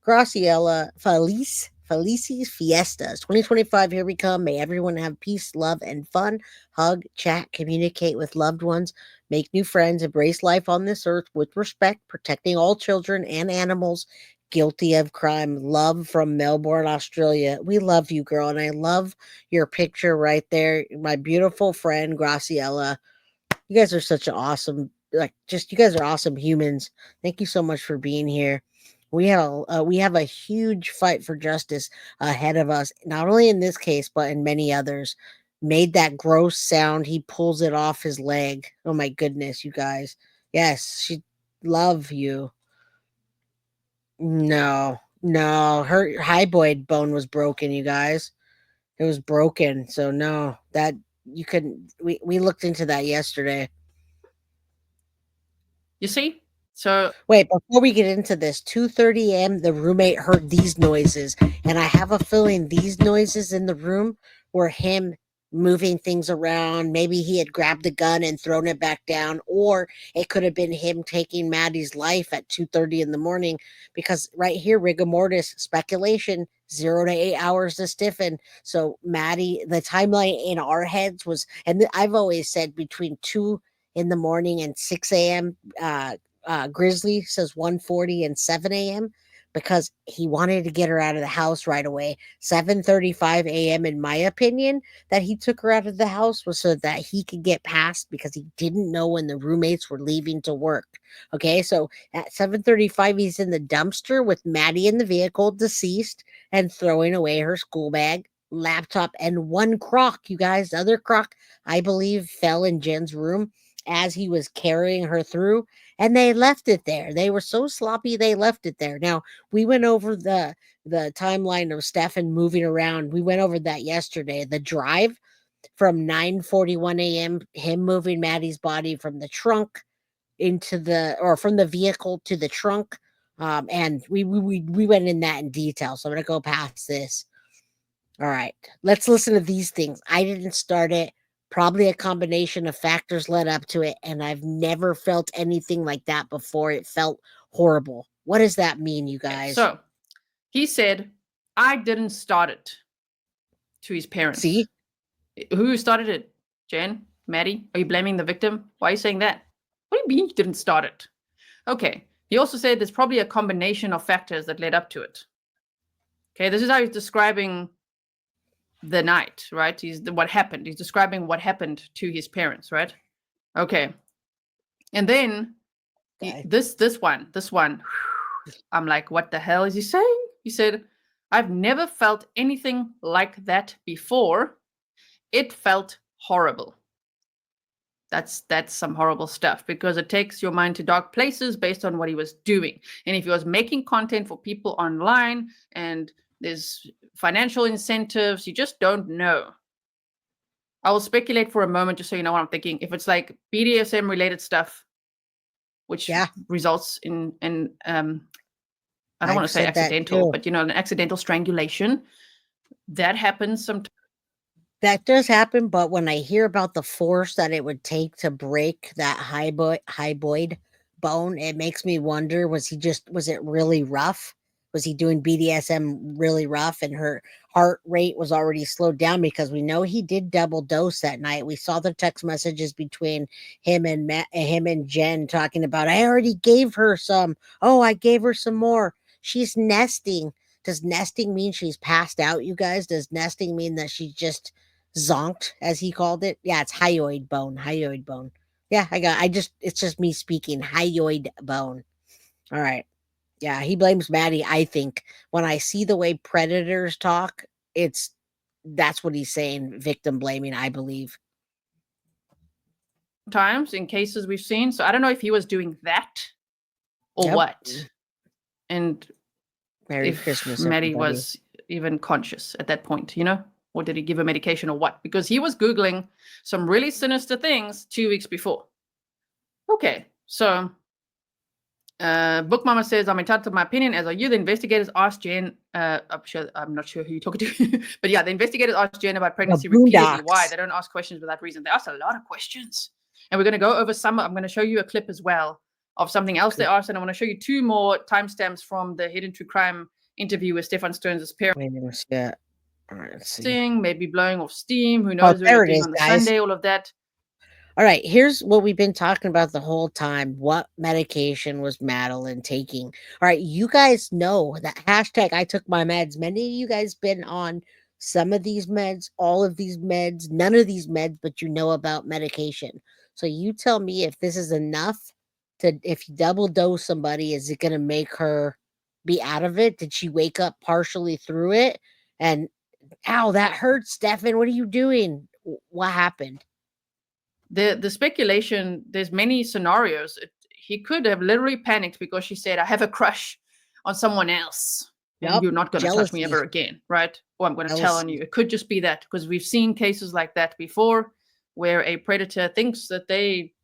Graciela Felici's Fiestas 2025. Here we come. May everyone have peace, love, and fun. Hug, chat, communicate with loved ones, make new friends, embrace life on this earth with respect, protecting all children and animals guilty of crime. Love from Melbourne, Australia. We love you, girl, and I love your picture right there. My beautiful friend Graciela. You guys are such an awesome, you guys are awesome humans. Thank you so much for being here. We have a huge fight for justice ahead of us, not only in this case but in many others. Made that gross sound. He pulls it off his leg. Oh my goodness, you guys. Yes, she love you. No, her hyboid bone was broken, you guys. It was broken. So no, that you couldn't. We looked into that yesterday. You see? So wait, before we get into this, 2:30 a.m. the roommate heard these noises, and I have a feeling these noises in the room were him moving things around. Maybe he had grabbed a gun and thrown it back down, or it could have been him taking Maddie's life at 2:30 in the morning, because right here, rigor mortis, speculation, 0 to 8 hours to stiffen. So Maddie, the timeline in our heads was, and I've always said between 2 in the morning and 6 a.m. Grizzly says 1:40 and 7 a.m. because he wanted to get her out of the house right away. 7:35 a.m. in my opinion, that he took her out of the house was so that he could get past because he didn't know when the roommates were leaving to work. Okay, so at 7:35 he's in the dumpster with Maddie in the vehicle, deceased, and throwing away her school bag, laptop, and one crock. You guys, the other crock I believe fell in Jen's room as he was carrying her through, and they left it there. They were so sloppy they left it there. Now, we went over the timeline of Stephan moving around. We went over that yesterday. The drive from 9:41 a.m., him moving Maddie's body from the trunk into the or from the vehicle to the trunk. And we went in that in detail. So I'm gonna go past this. All right, let's listen to these things. I didn't start it. Probably a combination of factors led up to it, and I've never felt anything like that before. It felt horrible. What does that mean, you guys? So he said, I didn't start it to his parents. See? Who started it? Jen? Maddie? Are you blaming the victim? Why are you saying that? What do you mean you didn't start it? Okay. He also said there's probably a combination of factors that led up to it. Okay, this is how he's describing the night, right? What happened. He's describing what happened to his parents, right? Okay. And then Okay. this one, I'm like, what the hell is he saying? He said, I've never felt anything like that before. It felt horrible. That's some horrible stuff because it takes your mind to dark places based on what he was doing. And if he was making content for people online and there's financial incentives, you just don't know. I will speculate for a moment just so you know what I'm thinking. If it's like BDSM related stuff, which results in I don't want to say accidental, but an accidental strangulation, that happens sometimes. That does happen, but when I hear about the force that it would take to break that hyboid bone, it makes me wonder, was it really rough? Was he doing BDSM really rough and her heart rate was already slowed down? Because we know he did double dose that night. We saw the text messages between him and Jenn talking about, I already gave her some. Oh, I gave her some more. She's nesting. Does nesting mean she's passed out, you guys? Does nesting mean that she's just zonked, as he called it? Yeah, it's hyoid bone. Yeah, it's just me speaking. Hyoid bone. All right. Yeah, he blames Maddie, I think. When I see the way predators talk, that's what he's saying. Victim blaming, I believe. Times in cases we've seen. So I don't know if he was doing that or what. And Merry if Christmas, Maddie everybody. was even conscious at that point, or did he give a medication or what? Because he was Googling some really sinister things 2 weeks before. Okay, so Book Mama says, I'm entitled to my opinion, as are you. The investigators asked Jenn, I'm not sure who you're talking to, but yeah, the investigators asked Jenn about pregnancy repeatedly. Why? They don't ask questions without reason. They asked a lot of questions. And we're going to go over some. I'm going to show you a clip as well of something else they asked, and I want to show you 2 more timestamps from the Hidden True Crime interview with Stephan Sterns' parents. All right, let's see. Maybe blowing off steam. Who knows what you're doing on the Sunday, all of that. All right, here's what we've been talking about the whole time. What medication was Madeline taking? All right, you guys know that hashtag I took my meds. Many of you guys been on some of these meds, all of these meds, none of these meds, but you know about medication. So you tell me if this is enough if you double dose somebody, is it going to make her be out of it? Did she wake up partially through it? And ow, that hurts, Stephan. What are you doing? What happened? The speculation, there's many scenarios. He could have literally panicked because she said, I have a crush on someone else. And you're not going to touch me ever again, right? Or I'm going to tell on you. It could just be that, because we've seen cases like that before where a predator thinks that they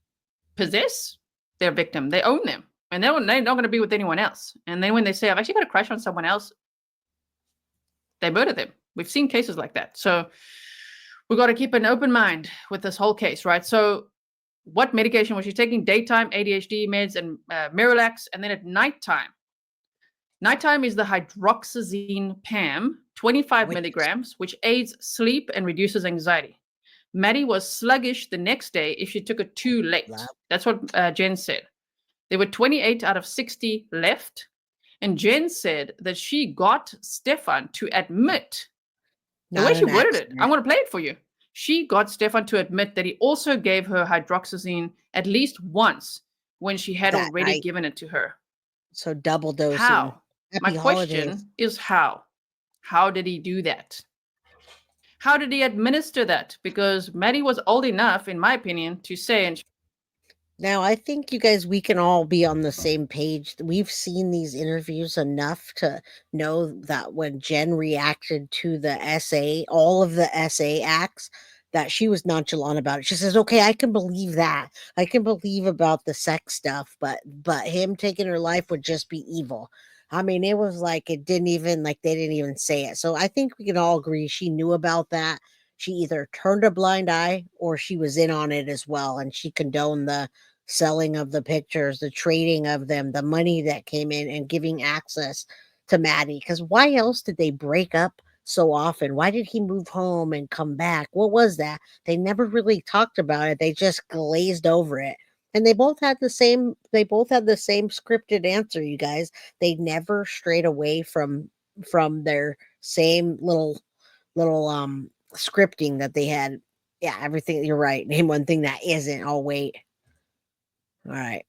possess their victim. They own them. And they're not going to be with anyone else. And then when they say, I've actually got a crush on someone else, they murder them. We've seen cases like that. So we've got to keep an open mind with this whole case, right? So what medication was she taking? Daytime ADHD meds and Miralax. And then at nighttime is the hydroxyzine PAM, 25 milligrams, which aids sleep and reduces anxiety. Maddie was sluggish the next day if she took it too late. That's what Jenn said. There were 28 out of 60 left. And Jenn said that she got Stephan to admit, the way Not she an worded it, accident. I'm going to play it for you. She got Stephan to admit that he also gave her hydroxyzine at least once when she had That already night. given it to her. So double dosing. How? My Happy question holidays. is how? How did he do that? How did he administer that? Because Maddie was old enough, in my opinion, to say, and Now, I think you guys, we can all be on the same page. We've seen these interviews enough to know that when Jen reacted to the essay, all of the essay acts, that she was nonchalant about it. She says, "Okay, I can believe that. I can believe about the sex stuff, but him taking her life would just be evil." I mean, it was like it didn't even like they didn't even say it. So I think we can all agree she knew about that. She either turned a blind eye or she was in on it as well, and she condoned the selling of the pictures, the trading of them, the money that came in, and giving access to Maddie. Because why else did they break up so often? Why did he move home and come back? What was that? They never really talked about it. They just glazed over it. And they both had the same scripted answer, you guys. They never strayed away from their same little scripting that they had. Yeah, everything, you're right. Name one thing that isn't. Oh, wait. All right.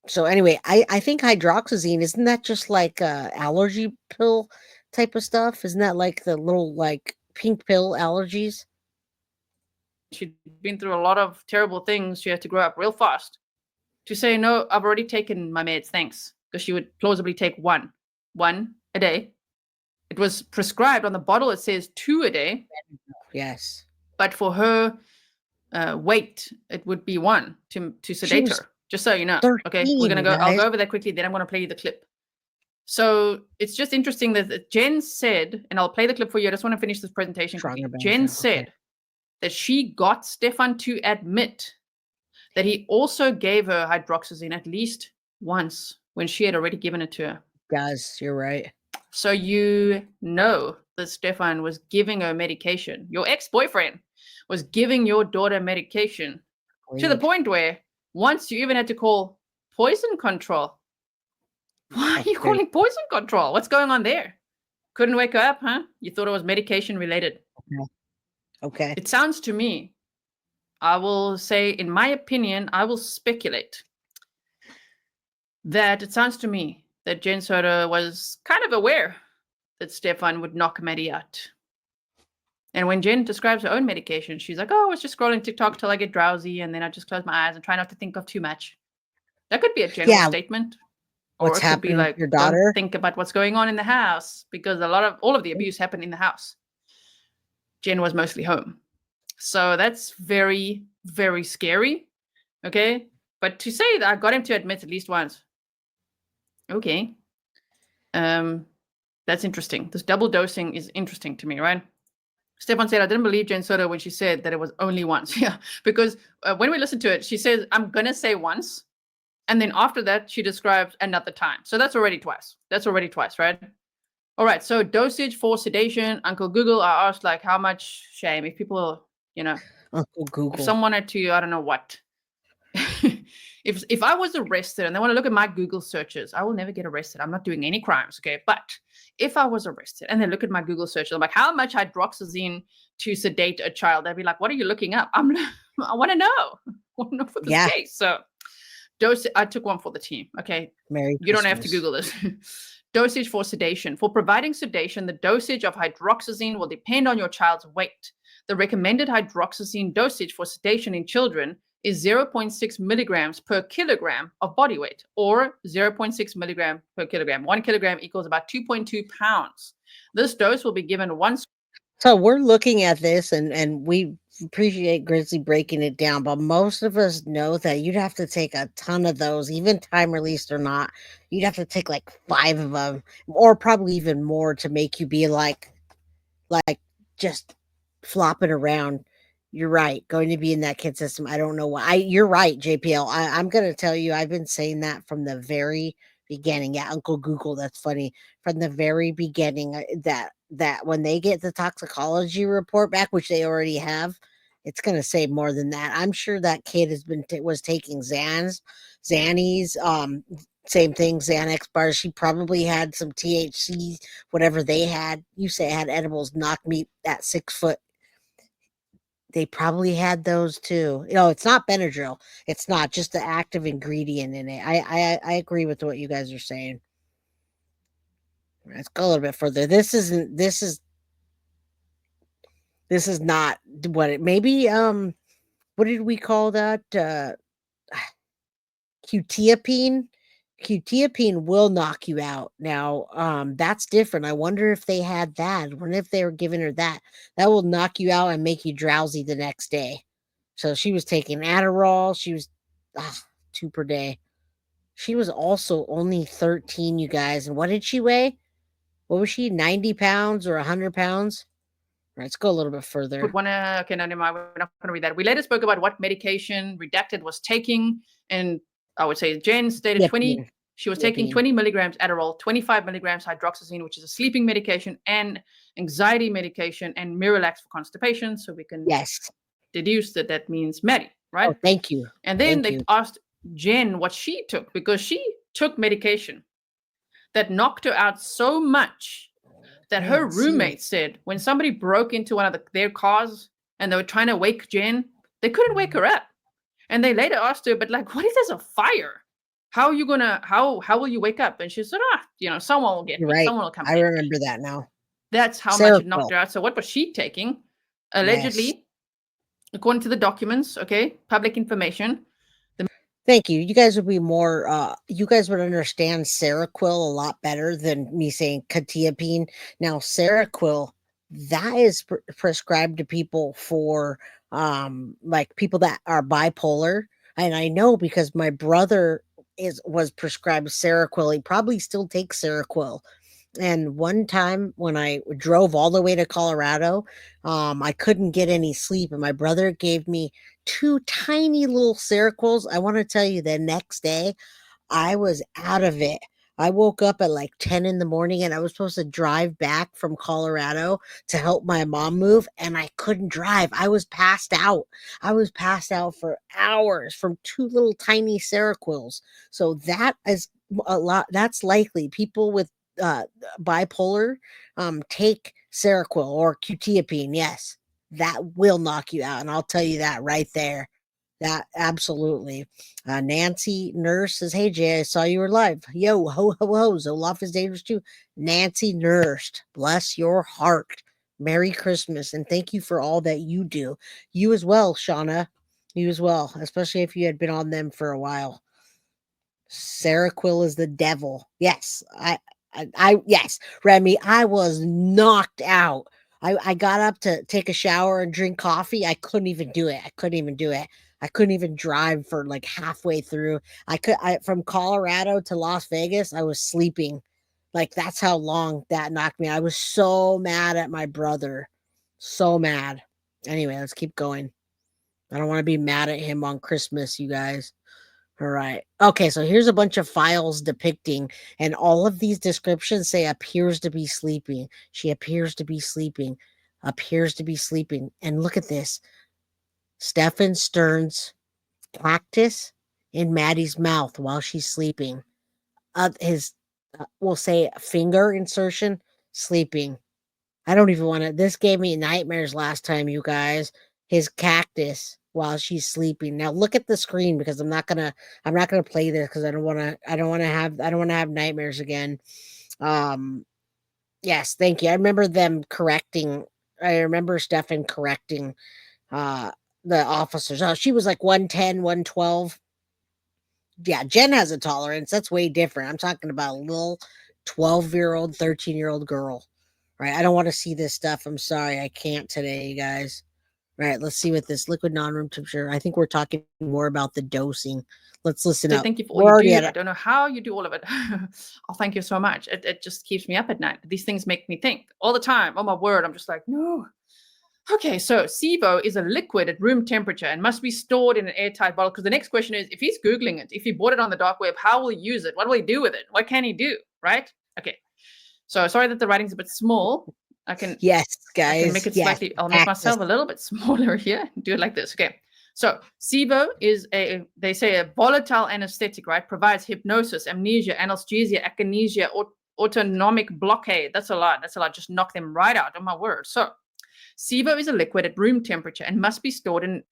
So anyway, I think hydroxyzine, isn't that just like a allergy pill type of stuff? Isn't that like the little like pink pill allergies? she'd been through a lot of terrible things. She had to grow up real fast to say, no, I've already taken my meds, thanks. Because she would plausibly take one a day. It was prescribed on the bottle, it says 2 a day. Yes. But for her weight, it would be 1 to sedate was her. Just so you know. 13, Okay, we're gonna go. guys. I'll go over that quickly. Then I'm gonna play you the clip. So it's just interesting that Jenn said, and I'll play the clip for you. I just want to finish this presentation quickly. Stronger Jenn benefit, okay. said that she got Stephan to admit that he also gave her hydroxyzine at least once when she had already given it to her. Guys, you're right. So you know that Stephan was giving her medication. Your ex-boyfriend was giving your daughter medication to the Agreed. point where once you even had to call poison control. Why are you Okay. calling poison control? What's going on there? Couldn't wake her up, huh? You thought it was medication related. Okay. It sounds to me, I will say, in my opinion, I will speculate that it sounds to me that Jenn Soto was kind of aware that Stephan would knock Maddie out. And when Jenn describes her own medication, she's like, oh, I was just scrolling TikTok till I get drowsy and then I just close my eyes and try not to think of too much. That could be a general Yeah. statement. Or What's it could be happening to like, your don't daughter? think about what's going on in the house, because all of the abuse happened in the house. Jenn was mostly home. So that's very, very scary. Okay. But to say that I got him to admit at least once. Okay. That's interesting. This double dosing is interesting to me, right? Stephan said, I didn't believe Jenn Soto when she said that it was only once. Yeah. Because when we listen to it, she says, I'm going to say once. And then after that, she describes another time. So that's already twice. That's already twice, right? All right. So dosage for sedation. Uncle Google, I asked like how much, shame if people, Uncle Google. if someone had to, I don't know what. if I was arrested and they want to look at my Google searches, I will never get arrested. I'm not doing any crimes. Okay. But if I was arrested and they look at my Google searches, I'm like, how much hydroxyzine to sedate a child? They'd be like, what are you looking up? I want to know. I want to know for this Yeah. case. So I took one for the team. Okay. Merry You don't have to Christmas. Google this. Dosage for sedation. For providing sedation, the dosage of hydroxyzine will depend on your child's weight. The recommended hydroxyzine dosage for sedation in children is 0.6 milligrams per kilogram of body weight, or 0.6 milligram per kilogram. 1 kilogram equals about 2.2 pounds. This dose will be given once. So we're looking at this and we appreciate Grizzly breaking it down, but most of us know that you'd have to take a ton of those, even time released or not. You'd have to take like 5 of them, or probably even more, to make you be like just flopping around. You're right. Going to be in that kid system. I don't know why. You're right, JPL. I'm going to tell you, I've been saying that from the very beginning. Yeah, Uncle Google, that's funny. From the very beginning, that when they get the toxicology report back, which they already have, it's going to say more than that. I'm sure that kid was taking Xannies, Same thing, Xanax bars. She probably had some THC, whatever they had. You say had edibles, knock me at 6 foot. They probably had those too. It's not Benadryl. It's not just the active ingredient in it. I agree with what you guys are saying. Let's go a little bit further. This is not what it maybe what did we call that? Quetiapine. Quetiapine will knock you out. Now, that's different. I wonder if they had that. I wonder if they were giving her that. That will knock you out and make you drowsy the next day. So she was taking Adderall. She was 2 per day. She was also only 13, you guys. And what did she weigh? What was she? 90 pounds or 100 pounds? All right, let's go a little bit further. Put one, okay, no, never mind. We're not going to read that. We later spoke about what medication Redacted was taking. And I would say Jenn stated 20. She was taking 20 milligrams Adderall, 25 milligrams hydroxyzine, which is a sleeping medication, and anxiety medication, and Miralax for constipation. So we can deduce that that means Maddie, right? Oh, thank you. And then they asked Jenn what she took, because she took medication that knocked her out so much that her roommate said when somebody broke into one of their cars and they were trying to wake Jenn, they couldn't wake her up. And they later asked her, but like, what if there's a fire? How are you gonna, how will you wake up? And she said, someone will get me. Right. Someone will come. I remember that now. That's how much it knocked her out. So what was she taking? Allegedly, according to the documents, public information. Thank you. You guys would be more, you guys would understand Seroquel a lot better than me saying quetiapine. Now, Seroquel, that is prescribed to people for, like people that are bipolar. And I know because my brother was prescribed Seroquel. He probably still takes Seroquel. And one time when I drove all the way to Colorado, I couldn't get any sleep. And my brother gave me 2 tiny little Seroquels. I want to tell you, the next day, I was out of it. I woke up at like 10 in the morning and I was supposed to drive back from Colorado to help my mom move. And I couldn't drive. I was passed out. I was passed out for hours from 2 little tiny Seroquels. So that is a lot. That's likely people with bipolar take Seroquel or quetiapine. Yes, that will knock you out, and I'll tell you that right there. That absolutely. Nancy Nurse says, "Hey Jay, I saw you were live. Yo, ho ho ho. Zoloft is dangerous too." Nancy Nursed, bless your heart. Merry Christmas, and thank you for all that you do. You as well, Shauna. You as well, especially if you had been on them for a while. Seroquel is the devil. Yes, yes, Remy, I was knocked out. I got up to take a shower and drink coffee. I couldn't even do it. I couldn't even drive for like halfway through. From Colorado to Las Vegas, I was sleeping. Like that's how long that knocked me out. I was so mad at my brother. So mad. Anyway, let's keep going. I don't want to be mad at him on Christmas, you guys. All right. Okay, so here's a bunch of files depicting, and all of these descriptions say appears to be sleeping. She appears to be sleeping. Appears to be sleeping. And look at this. Stephan Sterns cactus in Maddie's mouth while she's sleeping. We'll say finger insertion, sleeping. I don't even want to. This gave me nightmares last time, you guys. His cactus while she's sleeping. Now look at the screen because I'm not gonna play this because I don't want to have nightmares again. Yes, thank you. I remember Stephan correcting the officers. Oh, she was like 110, 112. Yeah, Jenn has a tolerance. That's way different. I'm talking about a little 12-year-old, 13-year-old girl. Right? I don't want to see this stuff. I'm sorry. I can't today, you guys. All right, let's see what this liquid non-room temperature. I think we're talking more about the dosing. Let's listen up. Thank you for all you do. I don't know how you do all of it. Oh, thank you so much. It just keeps me up at night. These things make me think all the time. Oh my word, I'm just like, no. Okay, so SIBO is a liquid at room temperature and must be stored in an airtight bottle. Because the next question is, if he's Googling it, if he bought it on the dark web, how will he use it? What will he do with it? What can he do? Right? Okay. So sorry that the writing's a bit small. Yes, guys. I can make it slightly. I'll make myself a little bit smaller here. Do it like this. Okay. So SIBO is they say a volatile anesthetic, right? Provides hypnosis, amnesia, analgesia, akinesia, autonomic blockade. That's a lot. Just knock them right out. Oh my word. So SIBO is a liquid at room temperature and must be stored in.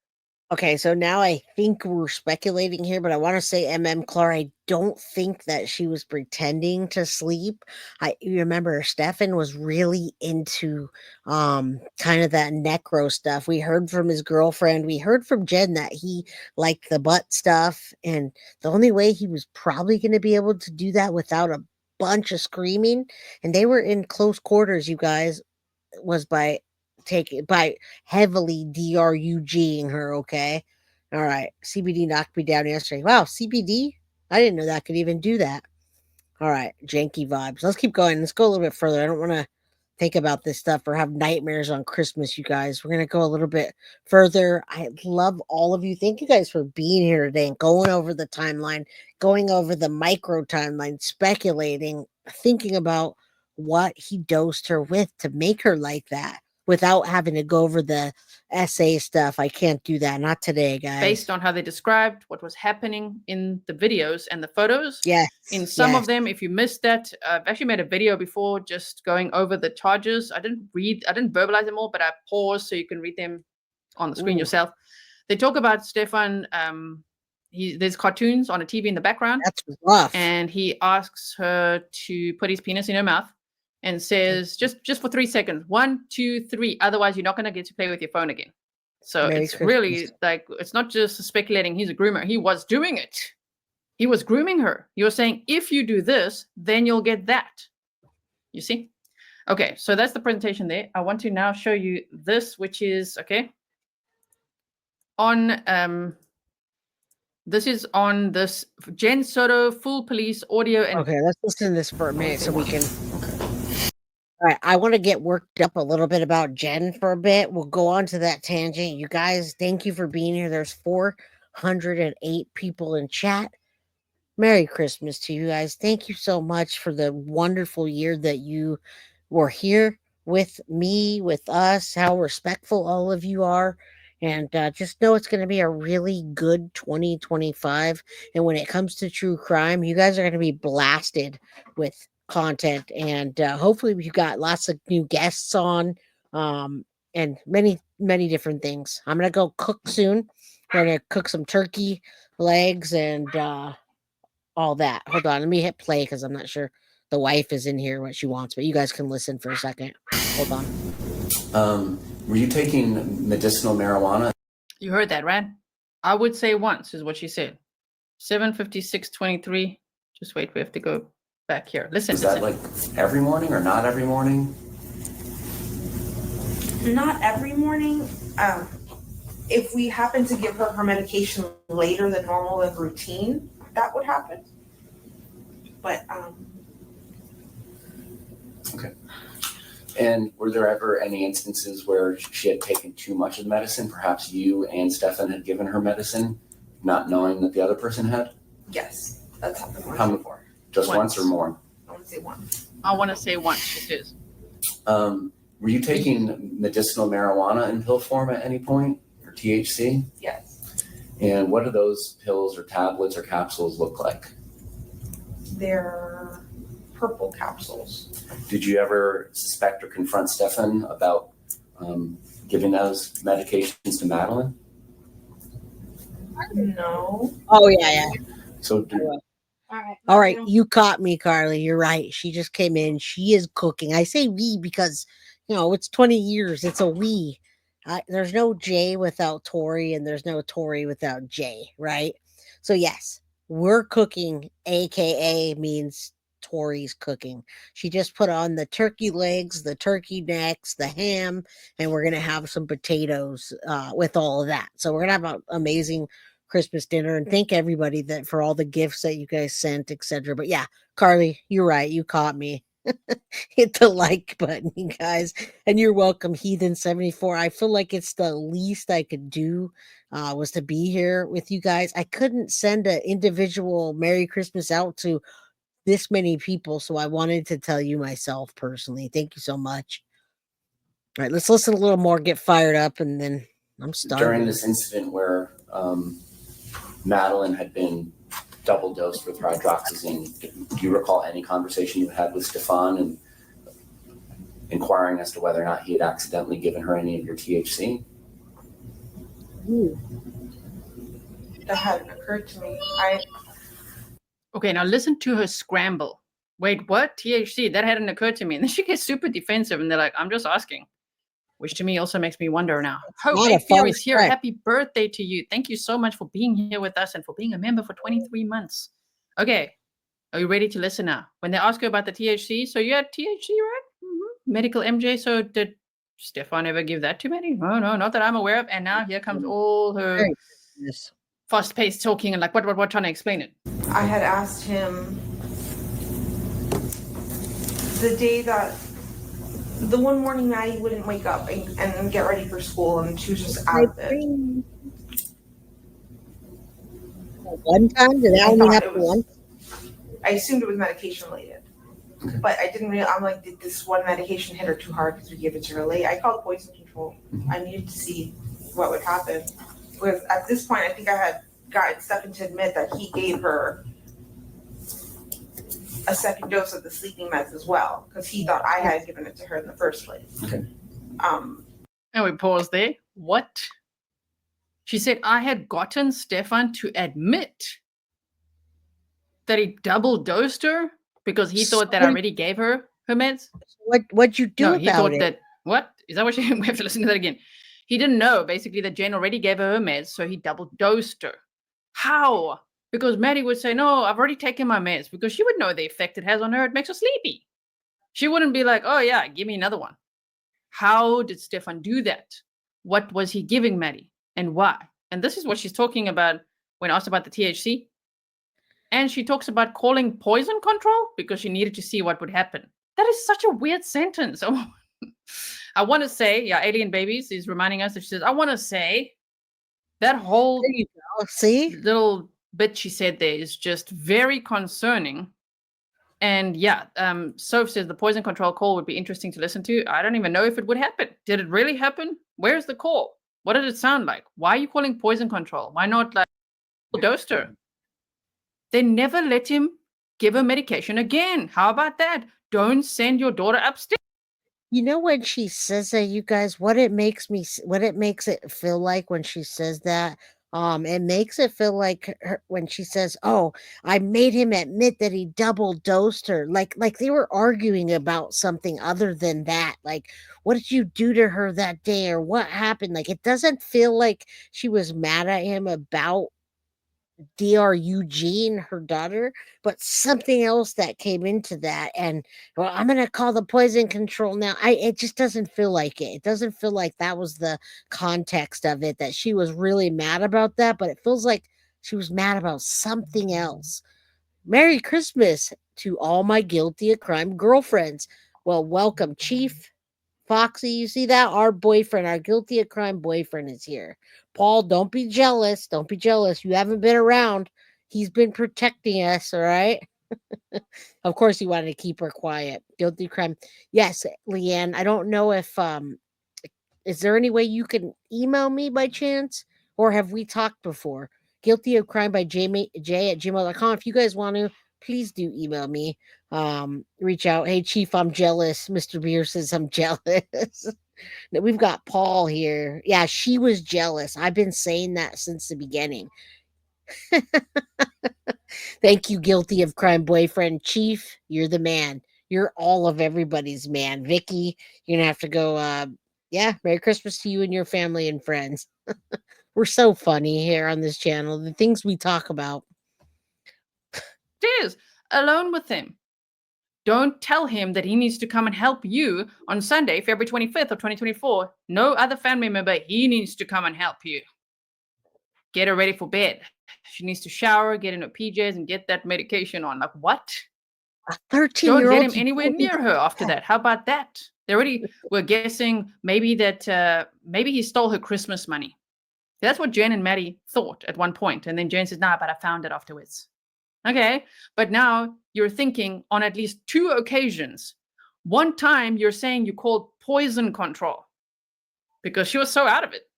Okay, so now I think we're speculating here, but I want to say Clar. I don't think that she was pretending to sleep. You remember Stephan was really into kind of that necro stuff. We heard from his girlfriend, we heard from Jenn that he liked the butt stuff, and the only way he was probably going to be able to do that without a bunch of screaming, and they were in close quarters, you guys, was by heavily DRUGing her, okay? All right. CBD knocked me down yesterday. Wow, CBD? I didn't know that could even do that. All right, janky vibes. Let's keep going. Let's go a little bit further. I don't want to think about this stuff or have nightmares on Christmas, you guys. We're going to go a little bit further. I love all of you. Thank you guys for being here today and going over the timeline, going over the micro timeline, speculating, thinking about what he dosed her with to make her like that without having to go over the essay stuff. I can't do that. Not today, guys. Based on how they described what was happening in the videos and the photos. Yes. In some of them, if you missed that, I've actually made a video before just going over the charges. I didn't verbalize them all, but I paused so you can read them on the screen yourself. They talk about Stephan. There's cartoons on a TV in the background. That's rough. And he asks her to put his penis in her mouth and says, just for 3 seconds, 1, 2, 3. Otherwise, you're not going to get to play with your phone again. So Merry it's Christmas. really like, it's not just speculating he's a groomer. He was doing it. He was grooming her. You're saying, if you do this, then you'll get that. You see? Okay, so that's the presentation there. I want to now show you this, which is, okay, on, this is on this Jenn Soto full police audio. And okay, let's listen to this for a minute so we can. All right, I want to get worked up a little bit about Jenn for a bit. We'll go on to that tangent. You guys, thank you for being here. There's 408 people in chat. Merry Christmas to you guys. Thank you so much for the wonderful year that you were here with me, with us, how respectful all of you are. And just know it's going to be a really good 2025. And when it comes to true crime, you guys are going to be blasted with content. And hopefully we've got lots of new guests on and many, many different things. I'm going to go cook soon. We're going to cook some turkey legs and all that. Hold on. Let me hit play because I'm not sure the wife is in here what she wants, but you guys can listen for a second. Hold on. Were you taking medicinal marijuana? you heard that, right? I would say once is what she said. 7:56:23. Just wait. We have to go back here. Listen. Is that like every morning or not every morning? Not every morning. If we happen to give her medication later than normal than routine, that would happen. But Okay. And were there ever any instances where she had taken too much of the medicine? Perhaps you and Stephan had given her medicine, not knowing that the other person had? yes, that's happened once How many- before. Just Once. once or more? I want to say once. I want to say once. It is. Were you taking medicinal marijuana in pill form at any point, or THC? Yes, And what do those pills or tablets or capsules look like? they're purple capsules. Did you ever suspect or confront Stephan about giving those medications to Madeline? No. Oh, yeah. So All right. You caught me, Carly. You're right. She just came in. She is cooking. I say we because, it's 20 years. It's a we. There's no J without Tori, and there's no Tori without J, right? So, yes, we're cooking, AKA means Tori's cooking. She just put on the turkey legs, the turkey necks, the ham, and we're going to have some potatoes with all of that. So, we're going to have an amazing Christmas dinner, and thank everybody that for all the gifts that you guys sent, etc. But yeah, Carly, you're right. You caught me. Hit the like button, you guys, and you're welcome, Heathen74. I feel like it's the least I could do was to be here with you guys. I couldn't send an individual Merry Christmas out to this many people, so I wanted to tell you myself personally. Thank you so much. All right, let's listen a little more, get fired up, and then I'm starving. During this incident where Madeline had been double dosed with hydroxyzine, do you recall any conversation you had with Stephan and inquiring as to whether or not he had accidentally given her any of your THC? Ooh. That hadn't occurred to me. Okay, now listen to her scramble. Wait, what? THC? That hadn't occurred to me. And then she gets super defensive and they're like, I'm just asking. Which to me also makes me wonder now. Hope not a APO false is here. threat. Happy birthday to you. Thank you so much for being here with us and for being a member for 23 months. Okay, are you ready to listen now? When they ask you about the THC, so you had THC, right? Mm-hmm. Medical MJ, so did Stephan ever give that to Maddie? No, not that I'm aware of. And now here comes all her Merry Christmas. fast-paced talking and like, what, trying to explain it. I had asked him the day that the one morning Maddie wouldn't wake up and get ready for school, and she was just out of it. One time? Did that I only thought happen it was- once? I assumed it was medication related, but I didn't really. I'm like, did this one medication hit her too hard because we gave it to her late? I called poison control. I needed to see what would happen. Because at this point, I think I had gotten Stephan to admit that he gave her a second dose of the sleeping meds as well, because he thought I had given it to her in the first place. Okay. And we pause there. What? She said, I had gotten Stephan to admit that he double dosed her because he thought that I already gave her meds. What'd you do No, about he thought it? that, what? Is that what she, we have to listen to that again. He didn't know, basically, that Jenn already gave her meds, so he double dosed her. How? Because Maddie would say, no, I've already taken my meds, because she would know the effect it has on her. It makes her sleepy. She wouldn't be like, oh yeah, give me another one. How did Stephan do that? What was he giving Maddie and why? And this is what she's talking about when asked about the THC. And she talks about calling poison control because she needed to see what would happen. That is such a weird sentence. I want to say, yeah, Alien Babies is reminding us that she says, I want to say that whole There you go. See? little bit she said there is just very concerning. And yeah, Soph says the poison control call would be interesting to listen to. I don't even know if it would happen. Did it really happen? Where's the call? What did it sound like? Why are you calling poison control? Why not like dosed her? They never let him give her medication again. How about that? Don't send your daughter upstairs. You know when she says that, you guys, what it makes it feel like when she says that? It makes it feel like when she says, "Oh, I made him admit that he double dosed her." Like they were arguing about something other than that. Like, what did you do to her that day, or what happened? Like, it doesn't feel like she was mad at him about Dr. Eugene, her daughter, but something else that came into that. And well, I'm gonna call the poison control now. It just doesn't feel like it. It doesn't feel like that was the context of it, that she was really mad about that, but it feels like she was mad about something else. Merry Christmas to all my guilty of crime girlfriends. Well, welcome, Chief. Foxy, you see that? Our boyfriend, our guilty of crime boyfriend is here. Paul, don't be jealous. Don't be jealous. You haven't been around. He's been protecting us, all right? Of course, he wanted to keep her quiet. Guilty crime. Yes, Leanne, I don't know if is there any way you can email me by chance? Or have we talked before? Guilty of crime by j@gmail.com. If you guys want to, please do email me. Reach out. Hey, Chief, I'm jealous. Mr. Beer says I'm jealous. We've got Paul here. Yeah, she was jealous. I've been saying that since the beginning. Thank you, guilty of crime boyfriend. Chief, you're the man. You're all of everybody's man. Vicky, you're gonna have to go. Yeah, Merry Christmas to you and your family and friends. We're so funny here on this channel. The things we talk about. Is alone with him. Don't tell him that he needs to come and help you on Sunday, February 25th of 2024. No other family member. He needs to come and help you. Get her ready for bed. She needs to shower, get in her PJs, and get that medication on. Like, what? A 13-year-old. Don't let him anywhere near her after that. How about that? They already were guessing maybe that maybe he stole her Christmas money. That's what Jenn and Maddie thought at one point. And then Jenn says, nah, but I found it afterwards. Okay, but now you're thinking on at least 2 occasions. One time you're saying you called poison control because she was so out of it.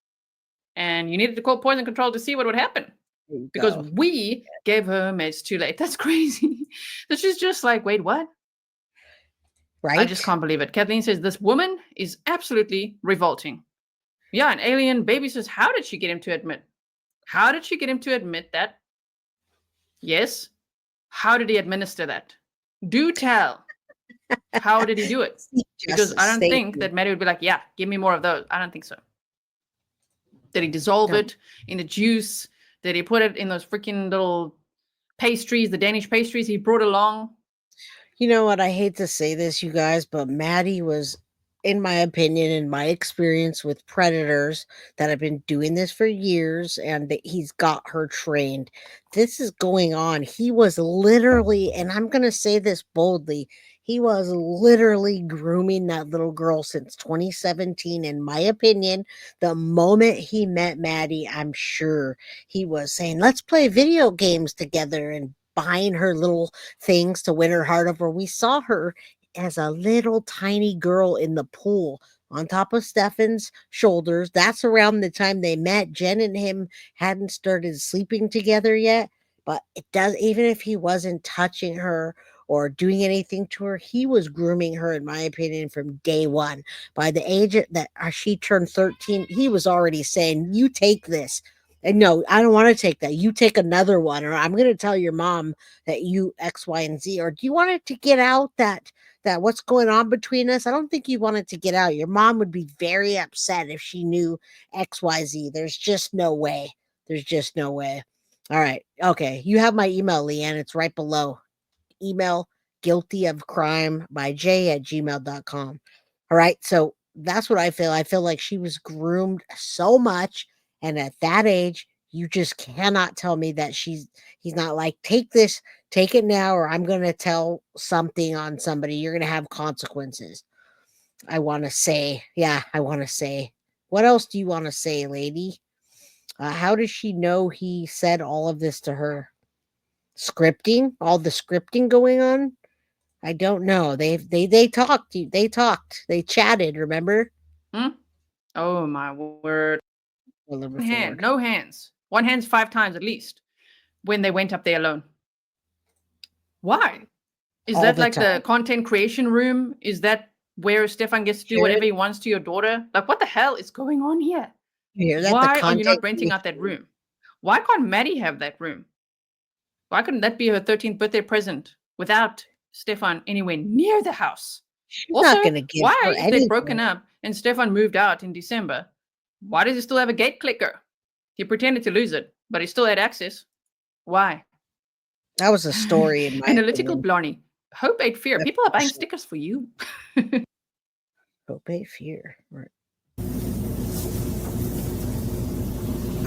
and you needed to call poison control to see what would happen There you because go. we gave her meds too late. That's crazy. This is just like, wait, what? Right? I just can't believe it. Kathleen says this woman is absolutely revolting. Yeah, an alien baby says, how did she get him to admit? How did she get him to admit that? Yes. How did he administer that? Do tell. How did he do it? Because I don't think that Maddie would be like, yeah, give me more of those. I don't think so. Did he dissolve No. it in the juice? Did he put it in those freaking little pastries, the Danish pastries he brought along? You know what? I hate to say this, you guys, but Maddie was, in my opinion, in my experience with predators that have been doing this for years, and that he's got her trained. This is going on. He was literally, and I'm going to say this boldly, he was literally grooming that little girl since 2017. In my opinion, the moment he met Maddie, I'm sure he was saying, let's play video games together and buying her little things to win her heart over. We saw her as a little tiny girl in the pool on top of Stefan's shoulders. That's around the time they met. Jenn and him hadn't started sleeping together yet, but it does, even if he wasn't touching her or doing anything to her, he was grooming her, in my opinion, from day one. By the age that she turned 13, he was already saying, you take this. And no, I don't want to take that. You take another one, or I'm going to tell your mom that you X, Y, and Z. Or do you want it to get out that what's going on between us? I don't think you want it to get out. Your mom would be very upset if she knew X, Y, Z. There's just no way. There's just no way. All right. Okay. You have my email, Leanne. It's right below. Email guiltyofcrime@gmail.com. All right. So that's what I feel. I feel like she was groomed so much. And at that age, you just cannot tell me that he's not like, take this, take it now, or I'm going to tell something on somebody. You're going to have consequences. I want to say, what else do you want to say, lady? How does she know he said all of this to her? Scripting, all the scripting going on? I don't know. They talked. They talked. They chatted. Remember? Oh my word! Oliver Hand, Ford. no hands. One hand's 5 times at least when they went up there alone. Why? Is All that the like the time. content creation room? Is that where Stefan gets to do Sure. whatever he wants to your daughter? Like, what the hell is going on here? You hear that? The Why are you content not renting out that room? Why can't Maddie have that room? Why couldn't that be her 13th birthday present without Stefan anywhere near the house? She's Also, not going to give why her if they've anything. broken up and Stefan moved out in December, why does he still have a gate clicker? He pretended to lose it, but he still had access. Why? That was a story in my Analytical opinion. Blondie. Hope ate fear. That's People are buying bullshit. stickers for you. Obey fear. Right.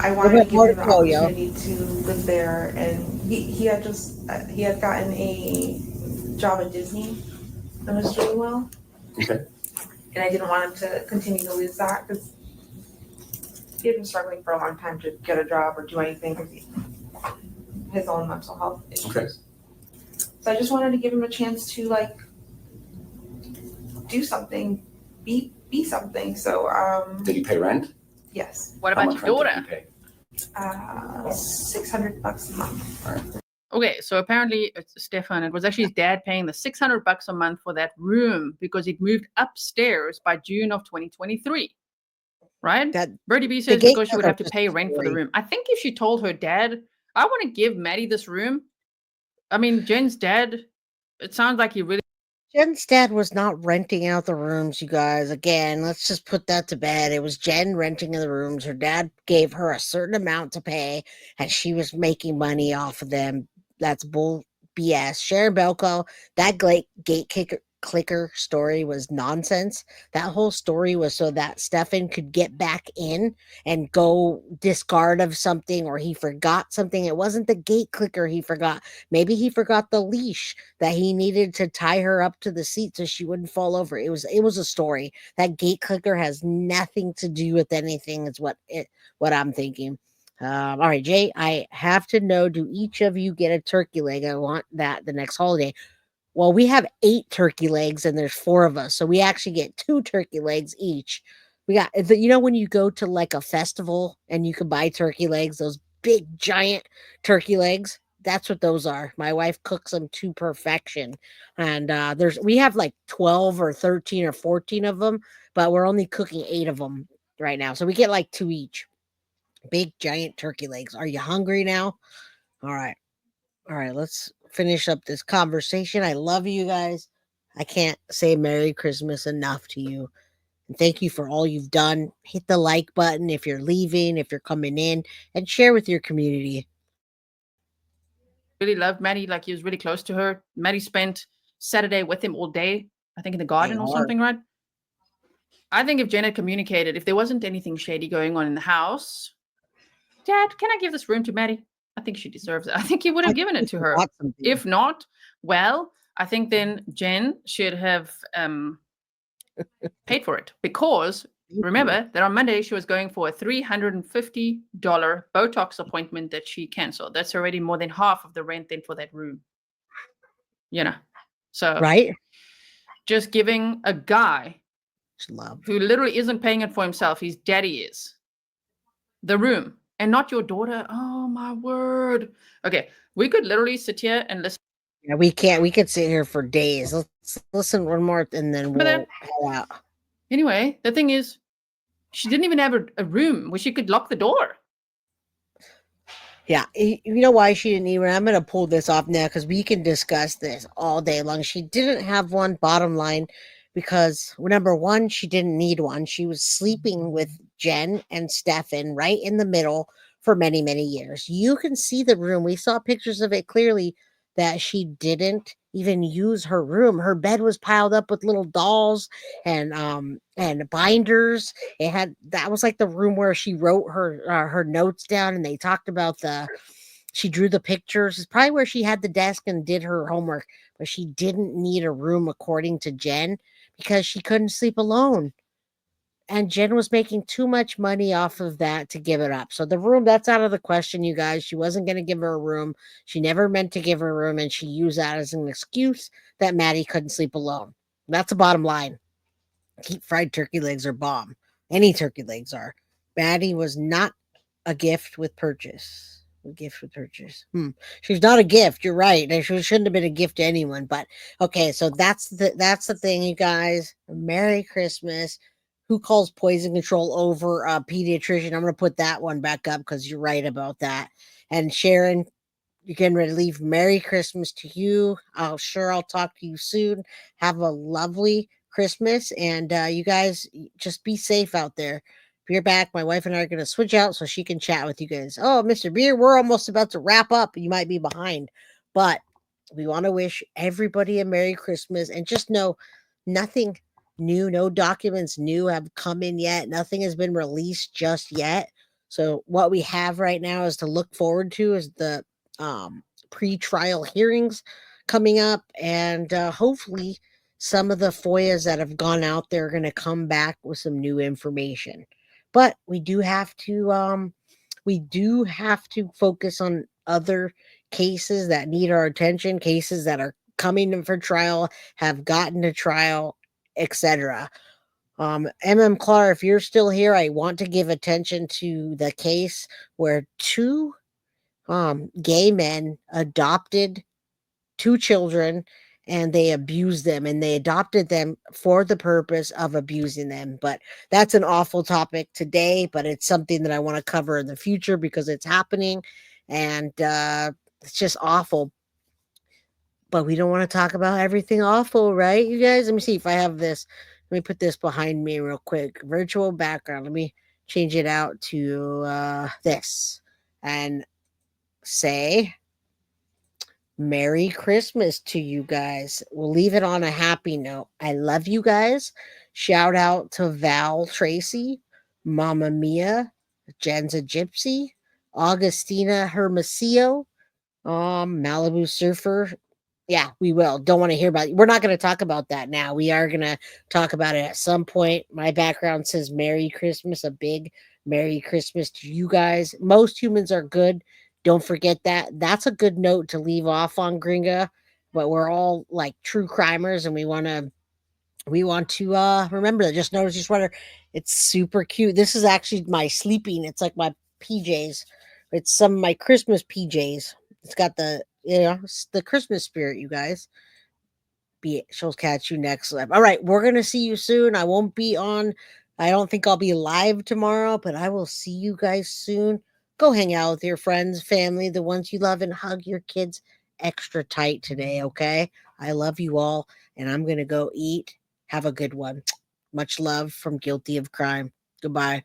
I wanted to give him the portfolio? opportunity to live there, and he had just he had gotten a job at Disney and was doing well. Okay. And I didn't want him to continue to lose that because he had been struggling for a long time to get a job or do anything because his own mental health issues. Okay. So I just wanted to give him a chance to like do something, be something. So Did he pay rent? yes, What How about much your rent did daughter? he pay? $600 a month. All right. Okay, so apparently it's Stefan. It was actually his dad paying the $600 a month for that room because it moved upstairs by June of 2023. Right? That Birdie B the says gate because she would clicker have to was pay a rent for the story. room. I think if she told her dad, I want to give Maddie this room. I mean, Jen's dad, it sounds like he really Jen's dad was not renting out the rooms, you guys. Again, let's just put that to bed. It was Jen renting the rooms. Her dad gave her a certain amount to pay, and she was making money off of them. That's bull BS. Sharon Belko, that gate clicker story was nonsense. That whole story was so that Stefan could get back in and go discard of something, or he forgot something. It wasn't the gate clicker he forgot. Maybe he forgot the leash that he needed to tie her up to the seat so she wouldn't fall over. It was a story. That gate clicker has nothing to do with anything, is what I'm thinking. All right, Jay, I have to know, do each of you get a turkey leg? I want that the next holiday. Well, we have 8 turkey legs and there's 4 of us, so we actually get 2 turkey legs each. We got you know when you go to like a festival and you can buy turkey legs, those big giant turkey legs. That's what those are. My wife cooks them to perfection, and we have like 12 or 13 or 14 of them, but we're only cooking 8 of them right now, so we get like 2 each. Big giant turkey legs. Are you hungry now? All right. All right, let's finish up this conversation. I love you guys. I can't say Merry Christmas enough to you. And thank you for all you've done. Hit the like button if you're leaving, if you're coming in, and share with your community. Really loved Maddie. Like he was really close to her. Maddie spent Saturday with him all day, I think in the garden or something, right? I think if Jen had communicated, if there wasn't anything shady going on in the house, Dad, can I give this room to Maddie? I think she deserves it. I think he would have given it to her. If not, well, I think then Jen should have paid for it, because remember that on Monday she was going for a $350 Botox appointment that she canceled. That's already more than half of the rent then for that room. You know, so right, just giving a guy love who literally isn't paying it for himself, his daddy is, the room, and not your daughter. Oh my word. Okay, we could literally sit here and listen. Yeah, we can't. We could sit here for days. Let's listen one more, and then we'll head out. Anyway, the thing is, she didn't even have a room where she could lock the door. Yeah, you know why she didn't even. I'm going to pull this off now because we can discuss this all day long. She didn't have one, bottom line, because number one, she didn't need one. She was sleeping with Jen and Stephan right in the middle for many, many years. You can see the room. We saw pictures of it clearly that she didn't even use her room. Her bed was piled up with little dolls and binders. That was like the room where she wrote her notes down, and they talked about she drew the pictures. It's probably where she had the desk and did her homework, but she didn't need a room according to Jen because she couldn't sleep alone. And Jen was making too much money off of that to give it up. So the room, that's out of the question, you guys. She wasn't going to give her a room. She never meant to give her a room, and she used that as an excuse that Maddie couldn't sleep alone. That's the bottom line. Deep fried turkey legs are bomb. Any turkey legs are. Maddie was not a gift with purchase. A gift with purchase. She's not a gift. You're right. She shouldn't have been a gift to anyone. But okay, so that's the thing, you guys. Merry Christmas. Who calls poison control over a pediatrician? I'm going to put that one back up because you're right about that. And Sharon, you're getting ready to leave. Merry Christmas to you. I'll talk to you soon. Have a lovely Christmas. And you guys just be safe out there. Beer back. My wife and I are going to switch out so she can chat with you guys. Oh, Mr. Beer, we're almost about to wrap up. You might be behind, but we want to wish everybody a Merry Christmas, and just know nothing new, no documents new have come in yet. Nothing has been released just yet. So what we have right now is to look forward to is the pre-trial hearings coming up, and hopefully some of the FOIAs that have gone out there are going to come back with some new information. But we do have to focus on other cases that need our attention, cases that are coming in for trial, have gotten to trial, etc. Clark, if you're still here, I want to give attention to the case where 2 gay men adopted 2 children, and they abused them, and they adopted them for the purpose of abusing them. But that's an awful topic today, but it's something that I want to cover in the future because it's happening, and it's just awful. But we don't want to talk about everything awful, right, you guys? Let me see if I have this. Let me put this behind me real quick. Virtual background. Let me change it out to this and say Merry Christmas to you guys. We'll leave it on a happy note. I love you guys. Shout out to Val Tracy, Mama Mia, Jen's a Gypsy, Augustina Hermosillo, Malibu Surfer. Yeah, we will. Don't want to hear about it. We're not going to talk about that now. We are going to talk about it at some point. My background says Merry Christmas, a big Merry Christmas to you guys. Most humans are good. Don't forget that. That's a good note to leave off on, Gringa. But we're all like true crimers, and we want to we want to remember that. Just notice your sweater. It's super cute. This is actually my sleeping. It's like my PJs. It's some of my Christmas PJs. It's got the, it's the Christmas spirit, you guys. She'll catch you next live. All right, we're gonna see you soon. I won't be on. I don't think I'll be live tomorrow, but I will see you guys soon. Go hang out with your friends, family, the ones you love, and hug your kids extra tight today, okay? I love you all, and I'm gonna go eat. Have a good one. Much love from Guilty of Crime. Goodbye.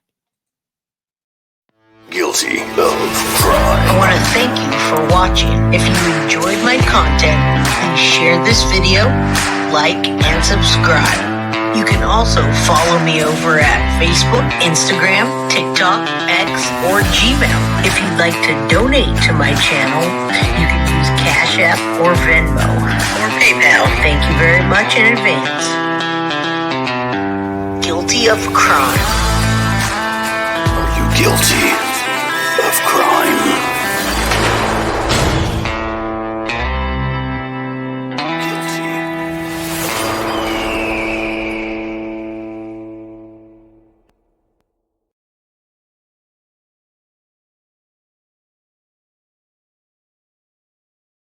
Guilty of crime. I want to thank you for watching. If you enjoyed my content, please share this video, like, and subscribe. You can also follow me over at Facebook, Instagram, TikTok, X, or Gmail. If you'd like to donate to my channel, you can use Cash App or Venmo or PayPal. Thank you very much in advance. Guilty of crime. Are you guilty of crime?